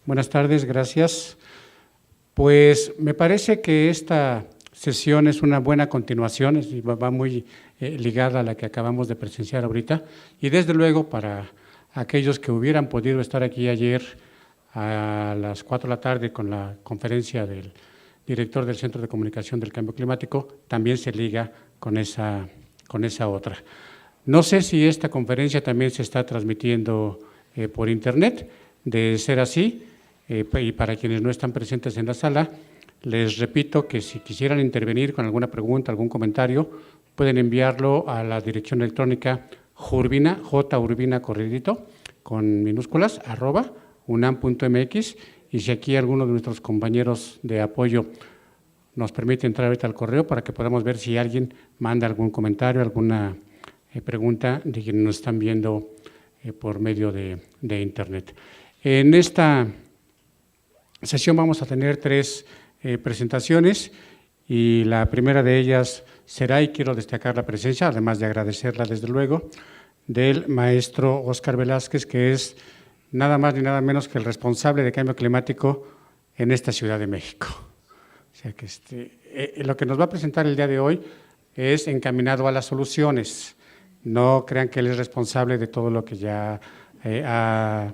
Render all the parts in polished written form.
Buenas tardes, gracias. Pues me parece que esta sesión es una buena continuación, va muy ligada a la que acabamos de presenciar ahorita, y desde luego para aquellos que hubieran podido estar aquí ayer a las 4 de la tarde con la conferencia del director del Centro de Comunicación del Cambio Climático, también se liga con esa otra. No sé si esta conferencia también se está transmitiendo por internet. De ser así, y para quienes no están presentes en la sala, les repito que si quisieran intervenir con alguna pregunta, algún comentario, pueden enviarlo a la dirección electrónica jurbina, jurbina corridito, con minúsculas, @unam.mx, y si aquí alguno de nuestros compañeros de apoyo nos permite entrar ahorita al correo para que podamos ver si alguien manda algún comentario, alguna pregunta de quienes nos están viendo por medio de internet. En esta sesión vamos a tener 3 presentaciones y la primera de ellas será, y quiero destacar la presencia, además de agradecerla desde luego, del maestro Óscar Velázquez, que es nada más ni nada menos que el responsable de cambio climático en esta Ciudad de México. O sea que lo que nos va a presentar el día de hoy es encaminado a las soluciones. No crean que él es responsable de todo lo que ya ha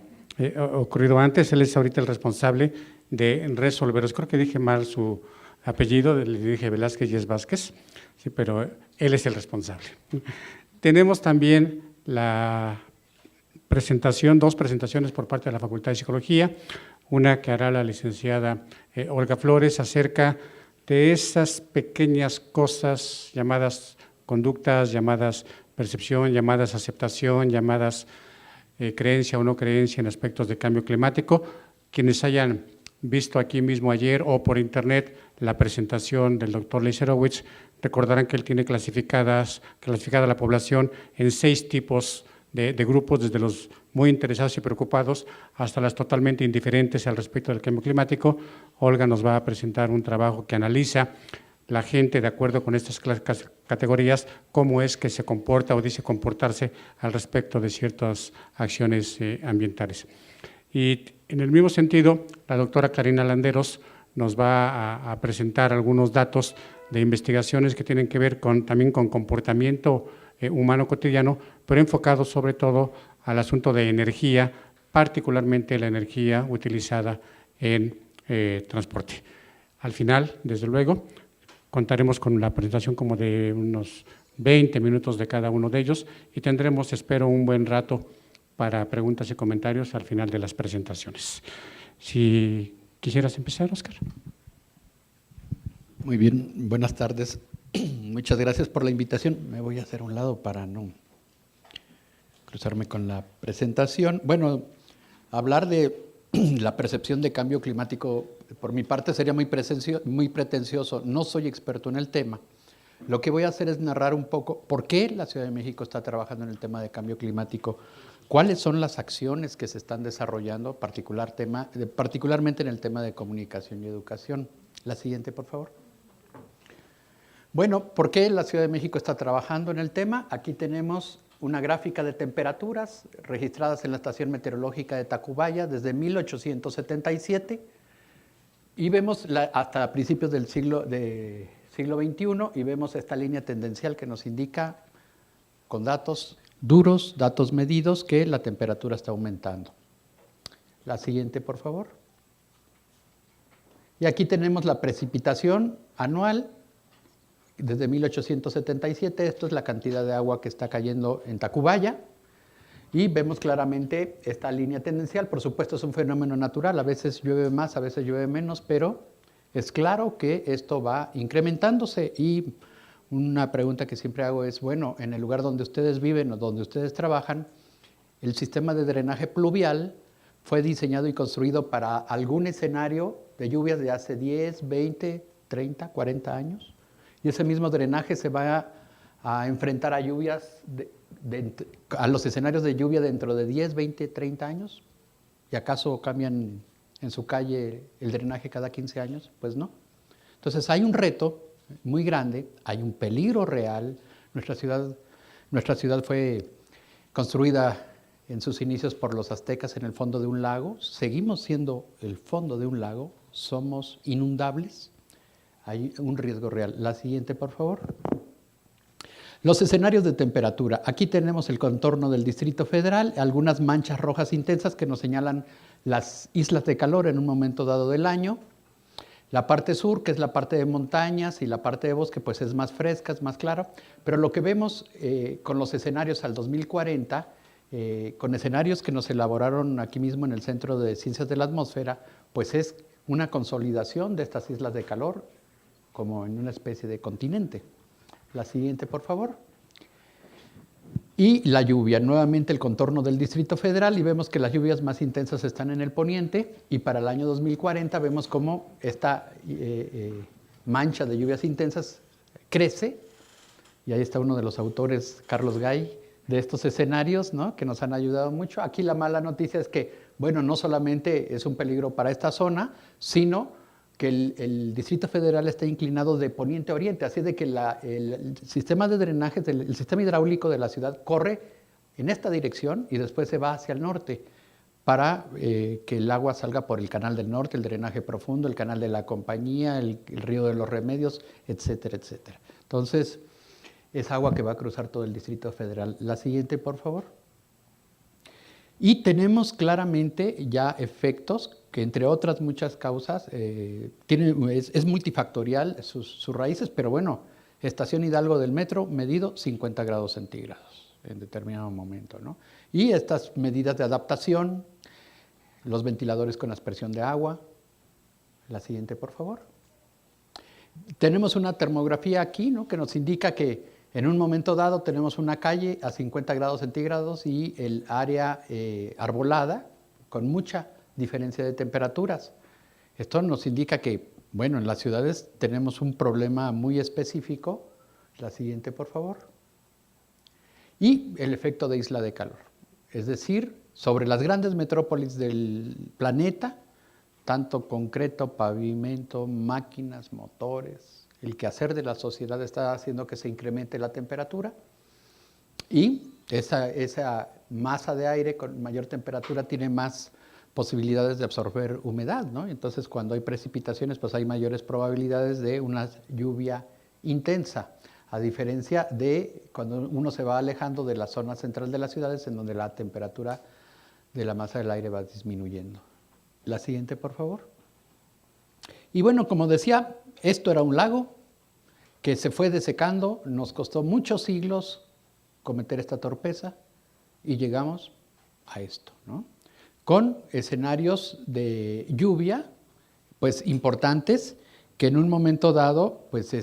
ocurrido antes. Él es ahorita el responsable de resolver. Creo que dije mal su apellido, le dije Velázquez y es Vázquez, sí, pero él es el responsable. Tenemos también la presentación, 2 presentaciones por parte de la Facultad de Psicología, una que hará la licenciada Olga Flores acerca de esas pequeñas cosas llamadas conductas, llamadas percepción, llamadas aceptación, llamadas creencia o no creencia en aspectos de cambio climático. Quienes hayan visto aquí mismo ayer o por internet la presentación del doctor Leiserowitz, recordarán que él tiene clasificada la población en 6 tipos de grupos, desde los muy interesados y preocupados hasta las totalmente indiferentes al respecto del cambio climático. Olga nos va a presentar un trabajo que analiza la gente, de acuerdo con estas categorías, cómo es que se comporta o dice comportarse al respecto de ciertas acciones ambientales. Y en el mismo sentido, la doctora Karina Landeros nos va a presentar algunos datos de investigaciones que tienen que ver también con comportamiento humano cotidiano, pero enfocado sobre todo al asunto de energía, particularmente la energía utilizada en transporte. Al final, desde luego, contaremos con la presentación como de unos 20 minutos de cada uno de ellos y tendremos, espero, un buen rato para preguntas y comentarios al final de las presentaciones. Si quisieras empezar, Óscar. Muy bien, buenas tardes. Muchas gracias por la invitación. Me voy a hacer a un lado para no cruzarme con la presentación. Bueno, hablar de la percepción de cambio climático, por mi parte, sería muy pretencioso. No soy experto en el tema. Lo que voy a hacer es narrar un poco por qué la Ciudad de México está trabajando en el tema de cambio climático, cuáles son las acciones que se están desarrollando, particularmente en el tema de comunicación y educación. La siguiente, por favor. Bueno, ¿por qué la Ciudad de México está trabajando en el tema? Aquí tenemos una gráfica de temperaturas registradas en la estación meteorológica de Tacubaya desde 1877 y vemos hasta principios del siglo XXI y vemos esta línea tendencial que nos indica con datos duros, datos medidos, que la temperatura está aumentando. La siguiente, por favor. Y aquí tenemos la precipitación anual desde 1877, esto es la cantidad de agua que está cayendo en Tacubaya, y vemos claramente esta línea tendencial. Por supuesto es un fenómeno natural, a veces llueve más, a veces llueve menos, pero es claro que esto va incrementándose. Y una pregunta que siempre hago es, bueno, en el lugar donde ustedes viven o donde ustedes trabajan, el sistema de drenaje pluvial fue diseñado y construido para algún escenario de lluvias de hace 10, 20, 30, 40 años. Y ese mismo drenaje se va a enfrentar a lluvias, a los escenarios de lluvia dentro de 10, 20, 30 años. ¿Y acaso cambian en su calle el drenaje cada 15 años? Pues no. Entonces hay un reto muy grande, hay un peligro real. Nuestra ciudad fue construida en sus inicios por los aztecas en el fondo de un lago. Seguimos siendo el fondo de un lago, somos inundables, hay un riesgo real. La siguiente, por favor. Los escenarios de temperatura. Aquí tenemos el contorno del Distrito Federal, algunas manchas rojas intensas que nos señalan las islas de calor en un momento dado del año. La parte sur, que es la parte de montañas, y la parte de bosque, pues es más fresca, es más clara. Pero lo que vemos con los escenarios al 2040, con escenarios que nos elaboraron aquí mismo en el Centro de Ciencias de la Atmósfera, pues es una consolidación de estas islas de calor como en una especie de continente. La siguiente, por favor. Y la lluvia, nuevamente el contorno del Distrito Federal, y vemos que las lluvias más intensas están en el poniente, y para el año 2040 vemos cómo esta mancha de lluvias intensas crece, y ahí está uno de los autores, Carlos Gay, de estos escenarios, ¿no?, que nos han ayudado mucho. Aquí la mala noticia es que, bueno, no solamente es un peligro para esta zona, sino que el Distrito Federal está inclinado de poniente a oriente, así de que el sistema de drenaje, el sistema hidráulico de la ciudad corre en esta dirección y después se va hacia el norte para que el agua salga por el Canal del Norte, el drenaje profundo, el Canal de la Compañía, el Río de los Remedios, etcétera, etcétera. Entonces, es agua que va a cruzar todo el Distrito Federal. La siguiente, por favor. Y tenemos claramente ya efectos que, entre otras muchas causas, es multifactorial sus raíces, pero bueno, Estación Hidalgo del metro medido 50 grados centígrados en determinado momento, ¿no? Y estas medidas de adaptación, los ventiladores con aspersión de agua. La siguiente, por favor. Tenemos una termografía aquí, ¿no?, que nos indica que en un momento dado tenemos una calle a 50 grados centígrados y el área arbolada con mucha diferencia de temperaturas. Esto nos indica que, bueno, en las ciudades tenemos un problema muy específico. La siguiente, por favor. Y el efecto de isla de calor. Es decir, sobre las grandes metrópolis del planeta, tanto concreto, pavimento, máquinas, motores, el quehacer de la sociedad está haciendo que se incremente la temperatura, y esa masa de aire con mayor temperatura tiene más posibilidades de absorber humedad, ¿no? Entonces, cuando hay precipitaciones, pues hay mayores probabilidades de una lluvia intensa, a diferencia de cuando uno se va alejando de la zona central de las ciudades, en donde la temperatura de la masa del aire va disminuyendo. La siguiente, por favor. Y bueno, como decía, esto era un lago que se fue desecando, nos costó muchos siglos cometer esta torpeza y llegamos a esto, ¿no?, con escenarios de lluvia pues importantes que en un momento dado pues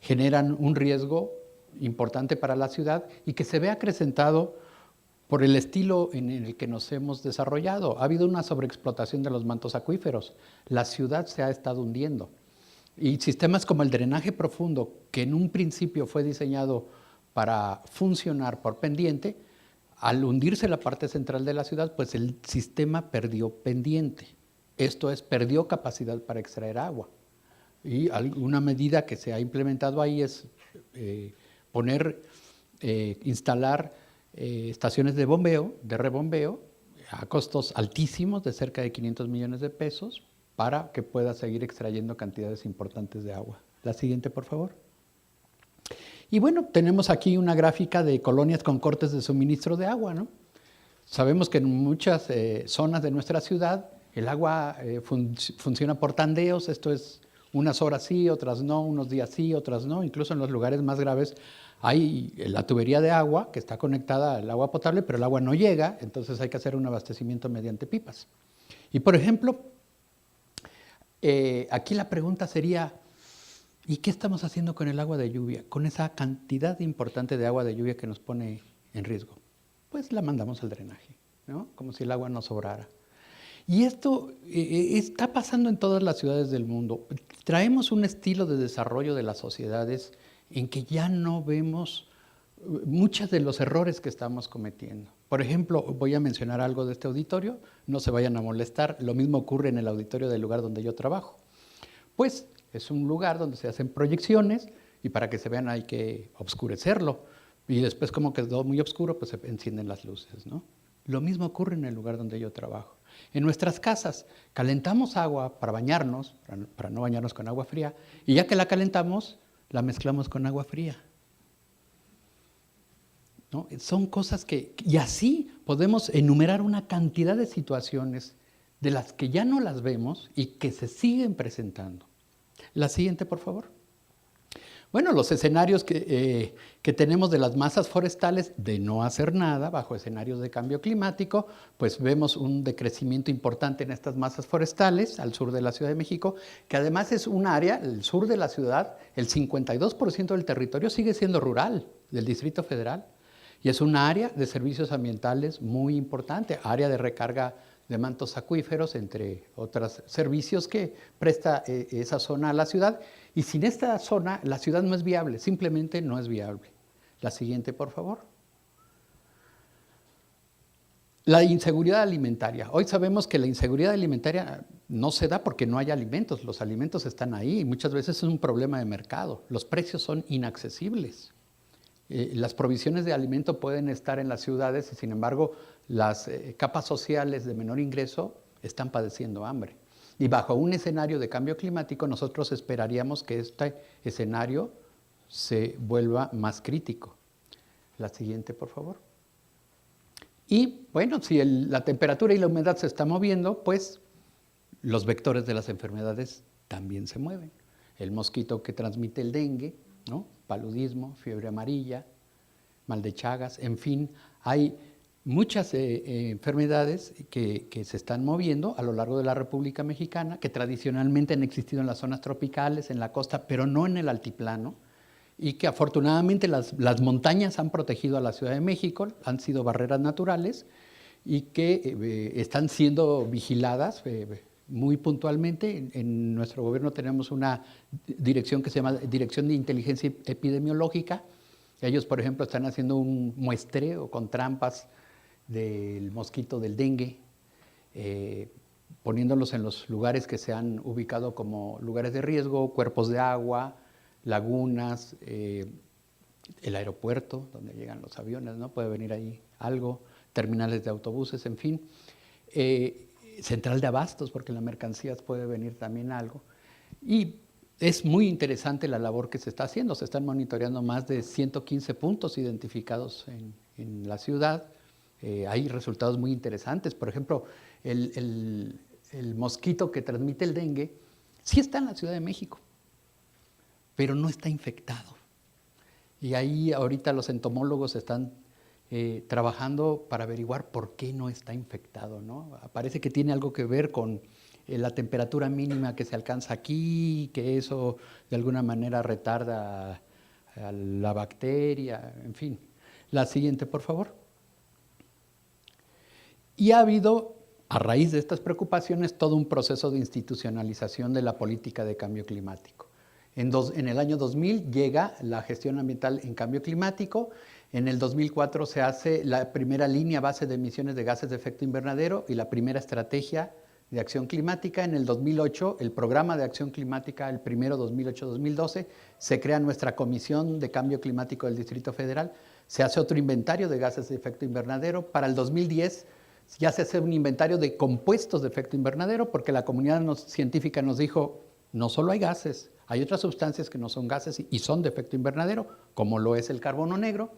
generan un riesgo importante para la ciudad y que se ve acrecentado por el estilo en el que nos hemos desarrollado. Ha habido una sobreexplotación de los mantos acuíferos, la ciudad se ha estado hundiendo, y sistemas como el drenaje profundo, que en un principio fue diseñado para funcionar por pendiente, al hundirse la parte central de la ciudad, pues el sistema perdió pendiente. Esto es, perdió capacidad para extraer agua. Y una medida que se ha implementado ahí es instalar estaciones de bombeo, de rebombeo, a costos altísimos de cerca de 500 millones de pesos, para que pueda seguir extrayendo cantidades importantes de agua. La siguiente, por favor. Y bueno, tenemos aquí una gráfica de colonias con cortes de suministro de agua, ¿no? Sabemos que en muchas zonas de nuestra ciudad el agua funciona por tandeos, esto es, unas horas sí, otras no, unos días sí, otras no. Incluso en los lugares más graves hay la tubería de agua que está conectada al agua potable, pero el agua no llega, entonces hay que hacer un abastecimiento mediante pipas. Y por ejemplo, aquí la pregunta sería, ¿y qué estamos haciendo con el agua de lluvia? Con esa cantidad importante de agua de lluvia que nos pone en riesgo. Pues la mandamos al drenaje, ¿no?, como si el agua no sobrara. Y esto está pasando en todas las ciudades del mundo. Traemos un estilo de desarrollo de las sociedades en que ya no vemos muchos de los errores que estamos cometiendo. Por ejemplo, voy a mencionar algo de este auditorio, no se vayan a molestar, lo mismo ocurre en el auditorio del lugar donde yo trabajo. Pues es un lugar donde se hacen proyecciones y para que se vean hay que oscurecerlo. Y después, como quedó muy oscuro, pues se encienden las luces, ¿no? Lo mismo ocurre en el lugar donde yo trabajo. En nuestras casas calentamos agua para bañarnos, para no bañarnos con agua fría, y ya que la calentamos, la mezclamos con agua fría. ¿No? Son cosas que, y así podemos enumerar una cantidad de situaciones de las que ya no las vemos y que se siguen presentando. La siguiente, por favor. Bueno, los escenarios que tenemos de las masas forestales de no hacer nada bajo escenarios de cambio climático, pues vemos un decrecimiento importante en estas masas forestales al sur de la Ciudad de México, que además es un área, el sur de la ciudad, el 52% del territorio sigue siendo rural, del Distrito Federal, y es un área de servicios ambientales muy importante, área de recarga de mantos acuíferos, entre otros servicios que presta esa zona a la ciudad. Y sin esta zona, la ciudad no es viable, simplemente no es viable. La siguiente, por favor. La inseguridad alimentaria. Hoy sabemos que la inseguridad alimentaria no se da porque no hay alimentos. Los alimentos están ahí y muchas veces es un problema de mercado. Los precios son inaccesibles. Las provisiones de alimento pueden estar en las ciudades y, sin embargo, las capas sociales de menor ingreso están padeciendo hambre. Y bajo un escenario de cambio climático, nosotros esperaríamos que este escenario se vuelva más crítico. La siguiente, por favor. Y bueno, si la temperatura y la humedad se están moviendo, pues los vectores de las enfermedades también se mueven. El mosquito que transmite el dengue, ¿no? Paludismo, fiebre amarilla, mal de Chagas, en fin, hay muchas enfermedades que se están moviendo a lo largo de la República Mexicana, que tradicionalmente han existido en las zonas tropicales, en la costa, pero no en el altiplano, y que afortunadamente las montañas han protegido a la Ciudad de México, han sido barreras naturales, y que están siendo vigiladas muy puntualmente. En nuestro gobierno tenemos una dirección que se llama Dirección de Inteligencia Epidemiológica. Ellos, por ejemplo, están haciendo un muestreo con trampas del mosquito del dengue, poniéndolos en los lugares que se han ubicado como lugares de riesgo, cuerpos de agua, lagunas, el aeropuerto, donde llegan los aviones, ¿no? Puede venir ahí algo, terminales de autobuses, en fin. Central de abastos, porque en las mercancías puede venir también algo. Y es muy interesante la labor que se está haciendo. Se están monitoreando más de 115 puntos identificados en la ciudad. Hay resultados muy interesantes. Por ejemplo, el mosquito que transmite el dengue sí está en la Ciudad de México, pero no está infectado. Y ahí ahorita los entomólogos están trabajando para averiguar por qué no está infectado, ¿no? Parece que tiene algo que ver con la temperatura mínima que se alcanza aquí, que eso de alguna manera retarda a la bacteria, en fin. La siguiente, por favor. Y ha habido, a raíz de estas preocupaciones, todo un proceso de institucionalización de la política de cambio climático. En el año 2000 llega la gestión ambiental en cambio climático. En el 2004 se hace la primera línea base de emisiones de gases de efecto invernadero y la primera estrategia de acción climática. En el 2008, el programa de acción climática, el primero 2008-2012, se crea nuestra Comisión de Cambio Climático del Distrito Federal. Se hace otro inventario de gases de efecto invernadero. Para el 2010 ya se hace un inventario de compuestos de efecto invernadero, porque la comunidad científica nos dijo, no solo hay gases, hay otras sustancias que no son gases y son de efecto invernadero, como lo es el carbono negro.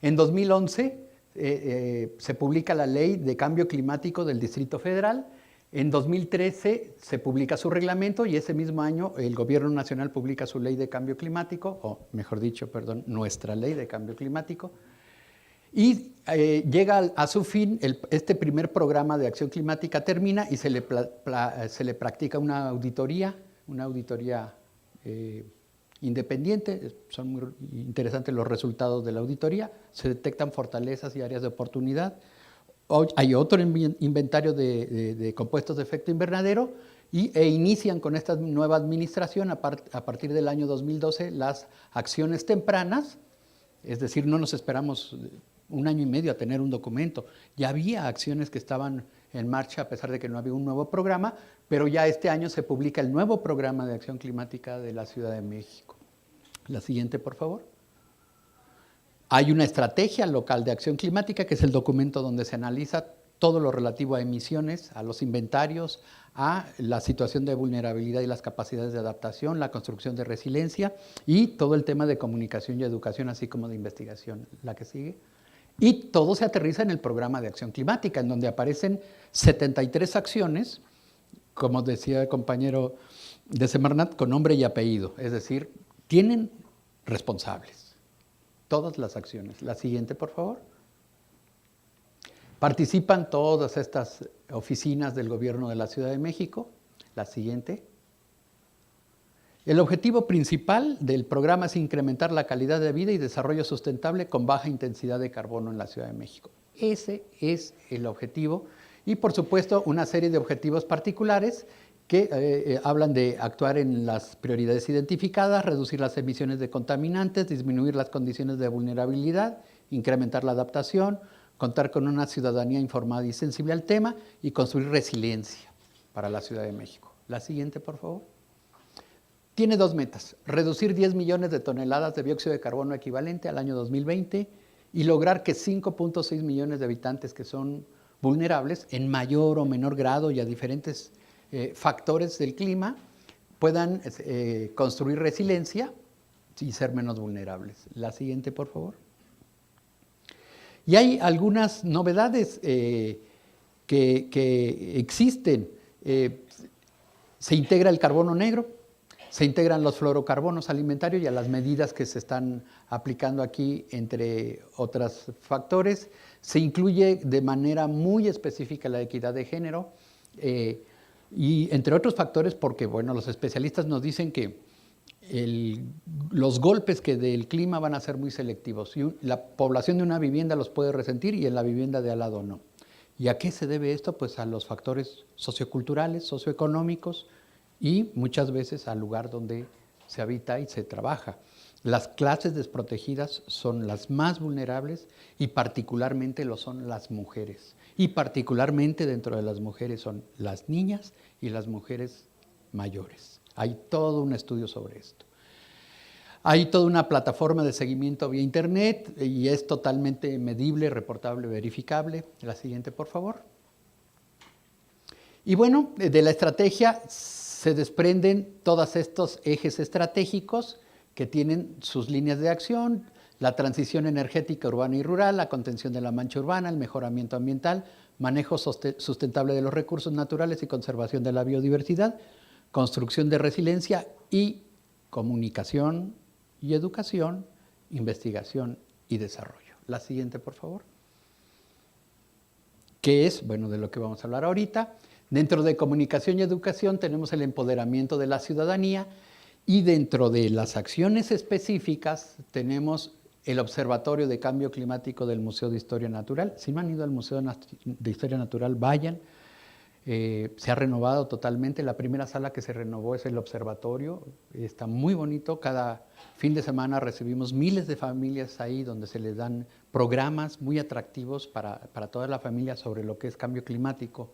En 2011 se publica la Ley de Cambio Climático del Distrito Federal. En 2013 se publica su reglamento y ese mismo año el Gobierno Nacional publica su Ley de Cambio Climático, o mejor dicho, perdón, nuestra Ley de Cambio Climático. Y llega a su fin, este primer programa de acción climática termina y se le practica una auditoría independiente. Son muy interesantes los resultados de la auditoría. Se detectan fortalezas y áreas de oportunidad. Hay otro inventario de compuestos de efecto invernadero e inician con esta nueva administración a partir del año 2012 las acciones tempranas. Es decir, no nos esperamos un año y medio a tener un documento. Ya había acciones que estaban en marcha a pesar de que no había un nuevo programa, pero ya este año se publica el nuevo programa de acción climática de la Ciudad de México. La siguiente, por favor. Hay una estrategia local de acción climática, que es el documento donde se analiza todo lo relativo a emisiones, a los inventarios, a la situación de vulnerabilidad y las capacidades de adaptación, la construcción de resiliencia y todo el tema de comunicación y educación, así como de investigación. La que sigue. Y todo se aterriza en el programa de acción climática, en donde aparecen 73 acciones, como decía el compañero de Semarnat, con nombre y apellido. Es decir, tienen responsables todas las acciones. La siguiente, por favor. Participan todas estas oficinas del gobierno de la Ciudad de México. La siguiente. El objetivo principal del programa es incrementar la calidad de vida y desarrollo sustentable con baja intensidad de carbono en la Ciudad de México. Ese es el objetivo. Y, por supuesto, una serie de objetivos particulares que hablan de actuar en las prioridades identificadas, reducir las emisiones de contaminantes, disminuir las condiciones de vulnerabilidad, incrementar la adaptación, contar con una ciudadanía informada y sensible al tema y construir resiliencia para la Ciudad de México. La siguiente, por favor. Tiene dos metas: reducir 10 millones de toneladas de dióxido de carbono equivalente al año 2020 y lograr que 5.6 millones de habitantes que son vulnerables en mayor o menor grado y a diferentes factores del clima puedan construir resiliencia y ser menos vulnerables. La siguiente, por favor. Y hay algunas novedades que existen. Se integra el carbono negro, se integran los fluorocarbonos alimentarios y a las medidas que se están aplicando aquí, entre otros factores. Se incluye de manera muy específica la equidad de género y entre otros factores porque, bueno, los especialistas nos dicen que los golpes que del clima van a ser muy selectivos y la población de una vivienda los puede resentir y en la vivienda de al lado no. ¿Y a qué se debe esto? Pues a los factores socioculturales, socioeconómicos y muchas veces al lugar donde se habita y se trabaja. Las clases desprotegidas son las más vulnerables y particularmente lo son las mujeres. Y particularmente dentro de las mujeres son las niñas y las mujeres mayores. Hay todo un estudio sobre esto. Hay toda una plataforma de seguimiento vía internet y es totalmente medible, reportable, verificable. La siguiente, por favor. Y bueno, de la estrategia se desprenden todos estos ejes estratégicos que tienen sus líneas de acción: la transición energética urbana y rural, la contención de la mancha urbana, el mejoramiento ambiental, manejo sustentable de los recursos naturales y conservación de la biodiversidad, construcción de resiliencia y comunicación y educación, investigación y desarrollo. La siguiente, por favor. ¿Qué es? Bueno, de lo que vamos a hablar ahorita. Dentro de comunicación y educación tenemos el empoderamiento de la ciudadanía y dentro de las acciones específicas tenemos el Observatorio de Cambio Climático del Museo de Historia Natural. Si no han ido al Museo de Historia Natural, vayan. Se ha renovado totalmente. La primera sala que se renovó es el observatorio. Está muy bonito. Cada fin de semana recibimos miles de familias ahí donde se les dan programas muy atractivos para toda la familia sobre lo que es cambio climático.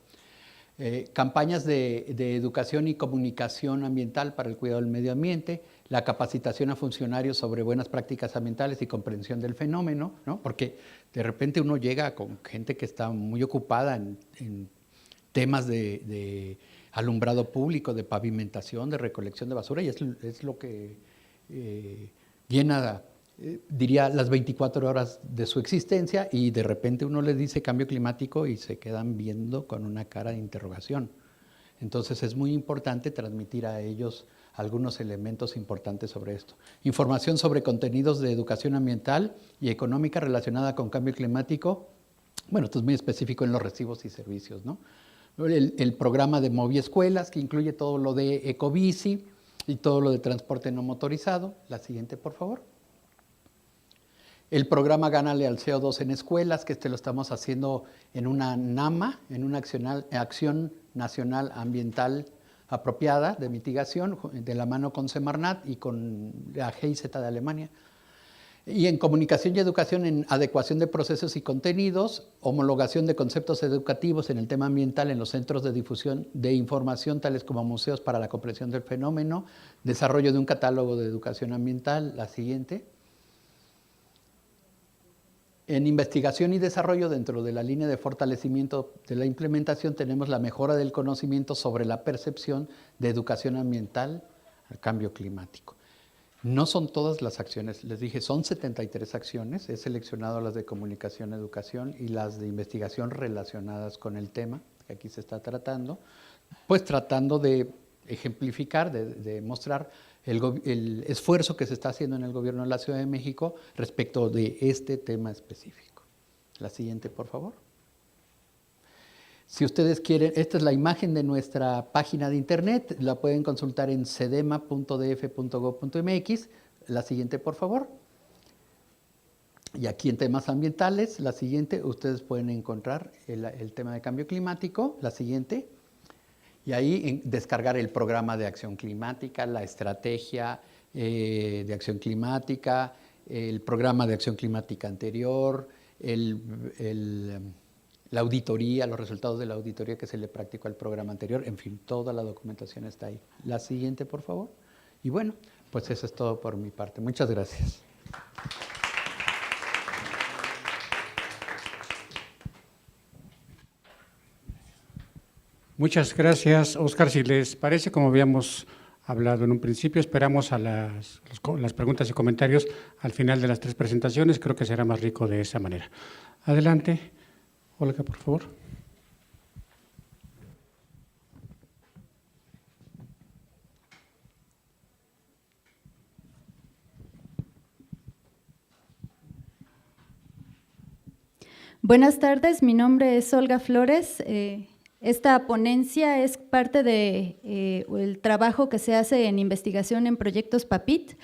Campañas de educación y comunicación ambiental para el cuidado del medio ambiente, la capacitación a funcionarios sobre buenas prácticas ambientales y comprensión del fenómeno, ¿no? Porque de repente uno llega con gente que está muy ocupada en temas de alumbrado público, de pavimentación, de recolección de basura, y es lo que llena, diría, las 24 horas de su existencia, y de repente uno les dice cambio climático y se quedan viendo con una cara de interrogación. Entonces es muy importante transmitir a ellos algunos elementos importantes sobre esto. Información sobre contenidos de educación ambiental y económica relacionada con cambio climático. Bueno, esto es muy específico en los recibos y servicios, ¿no? El programa de Moviescuelas, que incluye todo lo de ecobici y todo lo de transporte no motorizado. La siguiente, por favor. El programa Gánale al CO2 en escuelas, que lo estamos haciendo en una NAMA, en una acción nacional ambiental apropiada de mitigación, de la mano con Semarnat y con la GIZ de Alemania. Y en comunicación y educación, en adecuación de procesos y contenidos, homologación de conceptos educativos en el tema ambiental en los centros de difusión de información, tales como museos para la comprensión del fenómeno, desarrollo de un catálogo de educación ambiental. La siguiente. En investigación y desarrollo, dentro de la línea de fortalecimiento de la implementación, tenemos la mejora del conocimiento sobre la percepción de educación ambiental al cambio climático. No son todas las acciones, les dije, son 73 acciones. He seleccionado las de comunicación, educación y las de investigación relacionadas con el tema que aquí se está tratando, pues tratando de ejemplificar, de mostrar el esfuerzo que se está haciendo en el gobierno de la Ciudad de México respecto de este tema específico. La siguiente, por favor. Si ustedes quieren, esta es la imagen de nuestra página de internet, la pueden consultar en cedema.df.gov.mx. La siguiente, por favor. Y aquí en temas ambientales, la siguiente, ustedes pueden encontrar el tema de cambio climático. La siguiente. Y ahí descargar el programa de acción climática, la estrategia de acción climática, el programa de acción climática anterior, la auditoría, los resultados de la auditoría que se le practicó al programa anterior, en fin, toda la documentación está ahí. La siguiente, por favor. Y bueno, pues eso es todo por mi parte. Muchas gracias. Muchas gracias, Óscar. Si les parece, como habíamos hablado en un principio, esperamos a las preguntas y comentarios al final de las 3 presentaciones. Creo que será más rico de esa manera. Adelante, Olga, por favor. Buenas tardes, mi nombre es Olga Flores. Esta ponencia es parte del trabajo que se hace en investigación en proyectos PAPIT.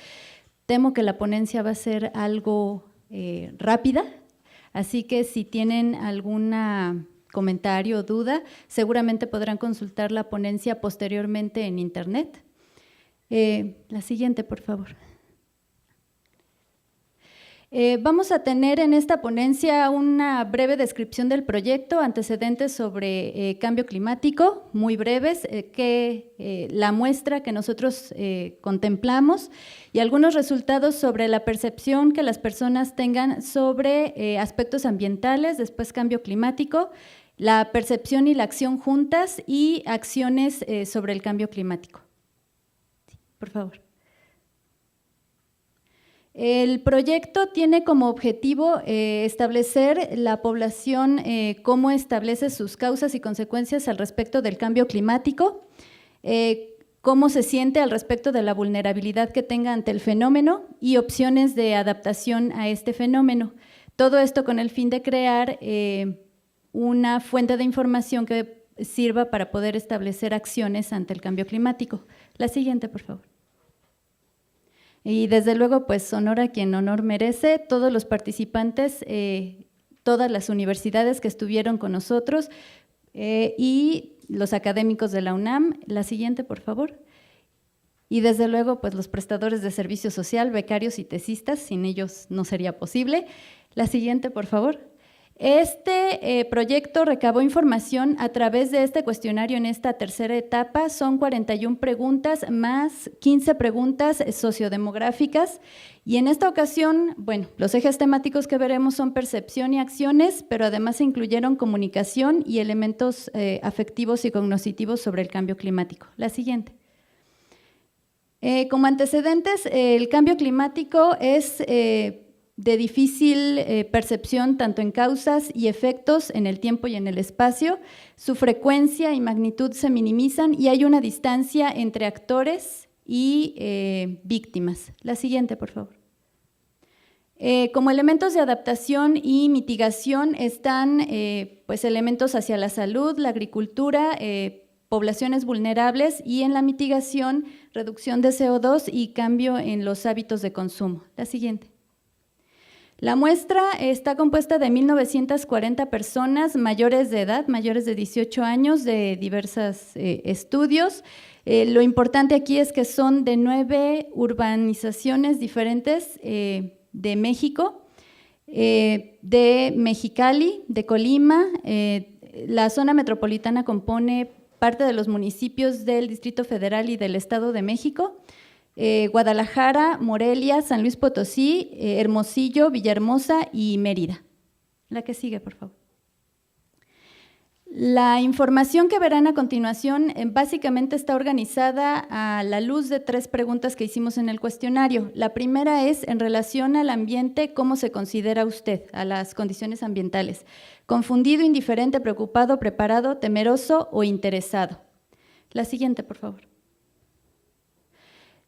Temo que la ponencia va a ser algo rápida, así que si tienen algún comentario o duda, seguramente podrán consultar la ponencia posteriormente en internet. La siguiente, por favor. Vamos a tener en esta ponencia una breve descripción del proyecto, antecedentes sobre cambio climático, muy breves, la muestra que nosotros contemplamos y algunos resultados sobre la percepción que las personas tengan sobre aspectos ambientales, después cambio climático, la percepción y la acción juntas y acciones sobre el cambio climático. Sí, por favor. El proyecto tiene como objetivo establecer la población, cómo establece sus causas y consecuencias al respecto del cambio climático, cómo se siente al respecto de la vulnerabilidad que tenga ante el fenómeno y opciones de adaptación a este fenómeno. Todo esto con el fin de crear una fuente de información que sirva para poder establecer acciones ante el cambio climático. La siguiente, por favor. Y desde luego, pues honor a quien honor merece, todos los participantes, todas las universidades que estuvieron con nosotros y los académicos de la UNAM. La siguiente, por favor. Y desde luego, pues los prestadores de servicio social, becarios y tesistas, sin ellos no sería posible. La siguiente, por favor. Este proyecto recabó información a través de este cuestionario en esta tercera etapa. Son 41 preguntas más 15 preguntas sociodemográficas y en esta ocasión, bueno, los ejes temáticos que veremos son percepción y acciones, pero además se incluyeron comunicación y elementos afectivos y cognitivos sobre el cambio climático. La siguiente. Como antecedentes, el cambio climático es de difícil percepción tanto en causas y efectos en el tiempo y en el espacio. Su frecuencia y magnitud se minimizan y hay una distancia entre actores y víctimas. La siguiente, por favor. Como elementos de adaptación y mitigación están pues elementos hacia la salud, la agricultura, poblaciones vulnerables y en la mitigación, reducción de CO2 y cambio en los hábitos de consumo. La siguiente. La muestra está compuesta de 1,940 personas mayores de edad, mayores de 18 años, de diversos estudios. Lo importante aquí es que son de 9 urbanizaciones diferentes de México, de Mexicali, de Colima. La zona metropolitana compone parte de los municipios del Distrito Federal y del Estado de México. Guadalajara, Morelia, San Luis Potosí, Hermosillo, Villahermosa y Mérida. La que sigue, por favor. La información que verán a continuación básicamente está organizada a la luz de 3 preguntas que hicimos en el cuestionario. La primera es en relación al ambiente, ¿cómo se considera usted a las condiciones ambientales? ¿Confundido, indiferente, preocupado, preparado, temeroso o interesado? La siguiente, por favor.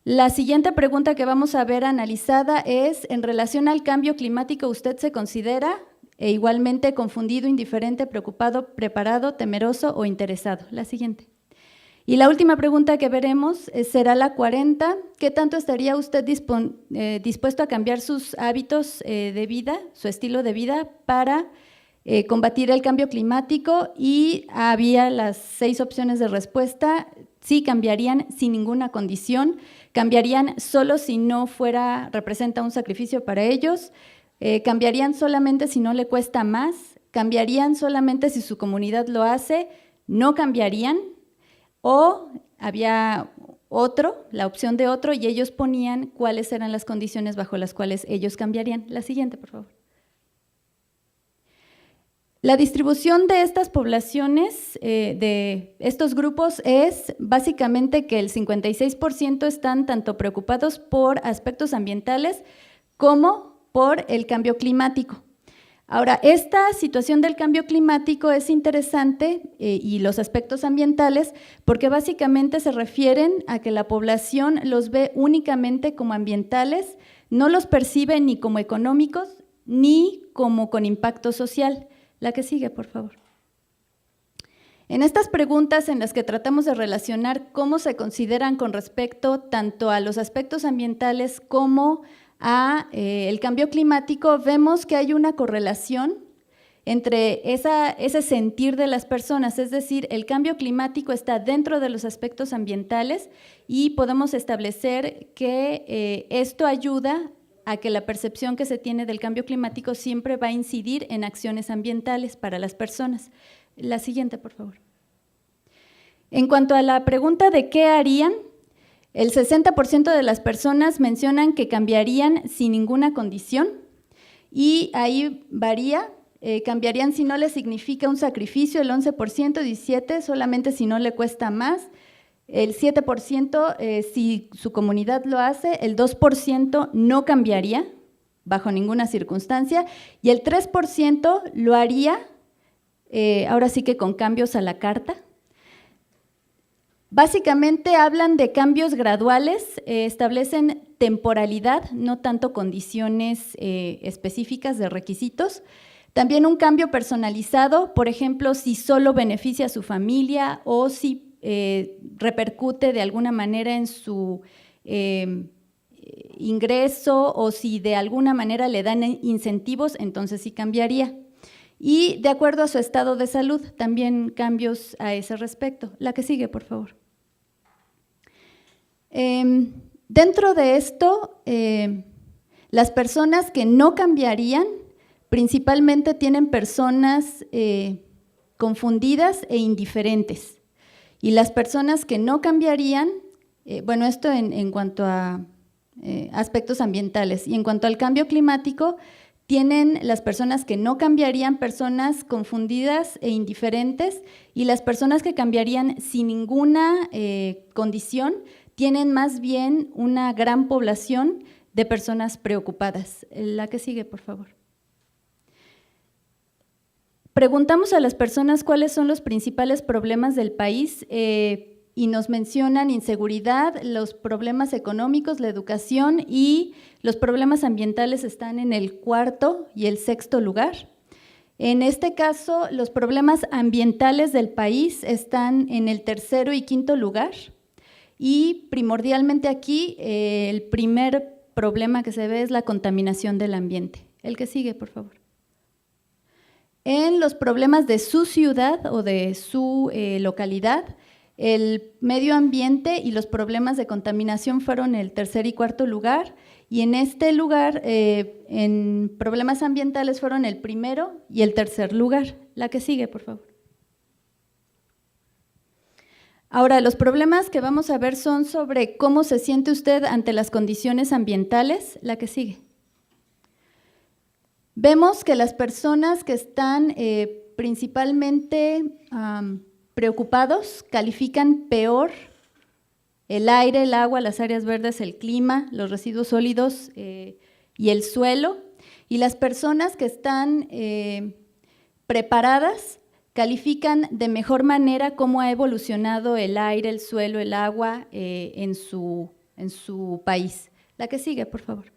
La siguiente pregunta que vamos a ver analizada es en relación al cambio climático, ¿usted se considera igualmente confundido, indiferente, preocupado, preparado, temeroso o interesado? La siguiente. Y la última pregunta que veremos será la 40. ¿Qué tanto estaría usted dispuesto a cambiar sus hábitos de vida, su estilo de vida, para combatir el cambio climático? Y había las 6 opciones de respuesta. Sí, cambiarían sin ninguna condición, cambiarían solo si no representa un sacrificio para ellos, cambiarían solamente si no le cuesta más, cambiarían solamente si su comunidad lo hace, no cambiarían, o había la opción de otro, y ellos ponían cuáles eran las condiciones bajo las cuales ellos cambiarían. La siguiente, por favor. La distribución de estas poblaciones, de estos grupos, es básicamente que el 56% están tanto preocupados por aspectos ambientales como por el cambio climático. Ahora, esta situación del cambio climático es interesante y los aspectos ambientales porque básicamente se refieren a que la población los ve únicamente como ambientales, no los percibe ni como económicos ni como con impacto social. La que sigue, por favor. En estas preguntas en las que tratamos de relacionar cómo se consideran con respecto tanto a los aspectos ambientales como a el cambio climático, vemos que hay una correlación entre ese sentir de las personas, es decir, el cambio climático está dentro de los aspectos ambientales y podemos establecer que esto ayuda a que la percepción que se tiene del cambio climático siempre va a incidir en acciones ambientales para las personas. La siguiente, por favor. En cuanto a la pregunta de qué harían, el 60% de las personas mencionan que cambiarían sin ninguna condición y ahí varía, cambiarían si no les significa un sacrificio, el 11%, 17% solamente si no le cuesta más, el 7% si su comunidad lo hace, el 2% no cambiaría bajo ninguna circunstancia y el 3% lo haría, ahora sí que con cambios a la carta. Básicamente hablan de cambios graduales, establecen temporalidad, no tanto condiciones específicas de requisitos. También un cambio personalizado, por ejemplo, si solo beneficia a su familia o si repercute de alguna manera en su ingreso o si de alguna manera le dan incentivos, entonces sí cambiaría. Y de acuerdo a su estado de salud, también cambios a ese respecto. La que sigue, por favor. Dentro de esto, las personas que no cambiarían, principalmente tienen personas confundidas e indiferentes. Y las personas que no cambiarían, bueno, esto en cuanto a aspectos ambientales. Y en cuanto al cambio climático, tienen las personas que no cambiarían, personas confundidas e indiferentes, y las personas que cambiarían sin ninguna condición, tienen más bien una gran población de personas preocupadas. La que sigue, por favor. Preguntamos a las personas cuáles son los principales problemas del país y nos mencionan inseguridad, los problemas económicos, la educación y los problemas ambientales están en el 4º y el 6º lugar. En este caso, los problemas ambientales del país están en el 3º y 5º lugar y primordialmente aquí el primer problema que se ve es la contaminación del ambiente. El que sigue, por favor. En los problemas de su ciudad o de su localidad, el medio ambiente y los problemas de contaminación fueron el 3er y 4º lugar, y en este lugar, en problemas ambientales fueron el 1º y el 3er lugar. La que sigue, por favor. Ahora, los problemas que vamos a ver son sobre cómo se siente usted ante las condiciones ambientales. La que sigue. Vemos que las personas que están principalmente preocupados califican peor el aire, el agua, las áreas verdes, el clima, los residuos sólidos y el suelo. Y las personas que están preparadas califican de mejor manera cómo ha evolucionado el aire, el suelo, el agua en su país. La que sigue, por favor.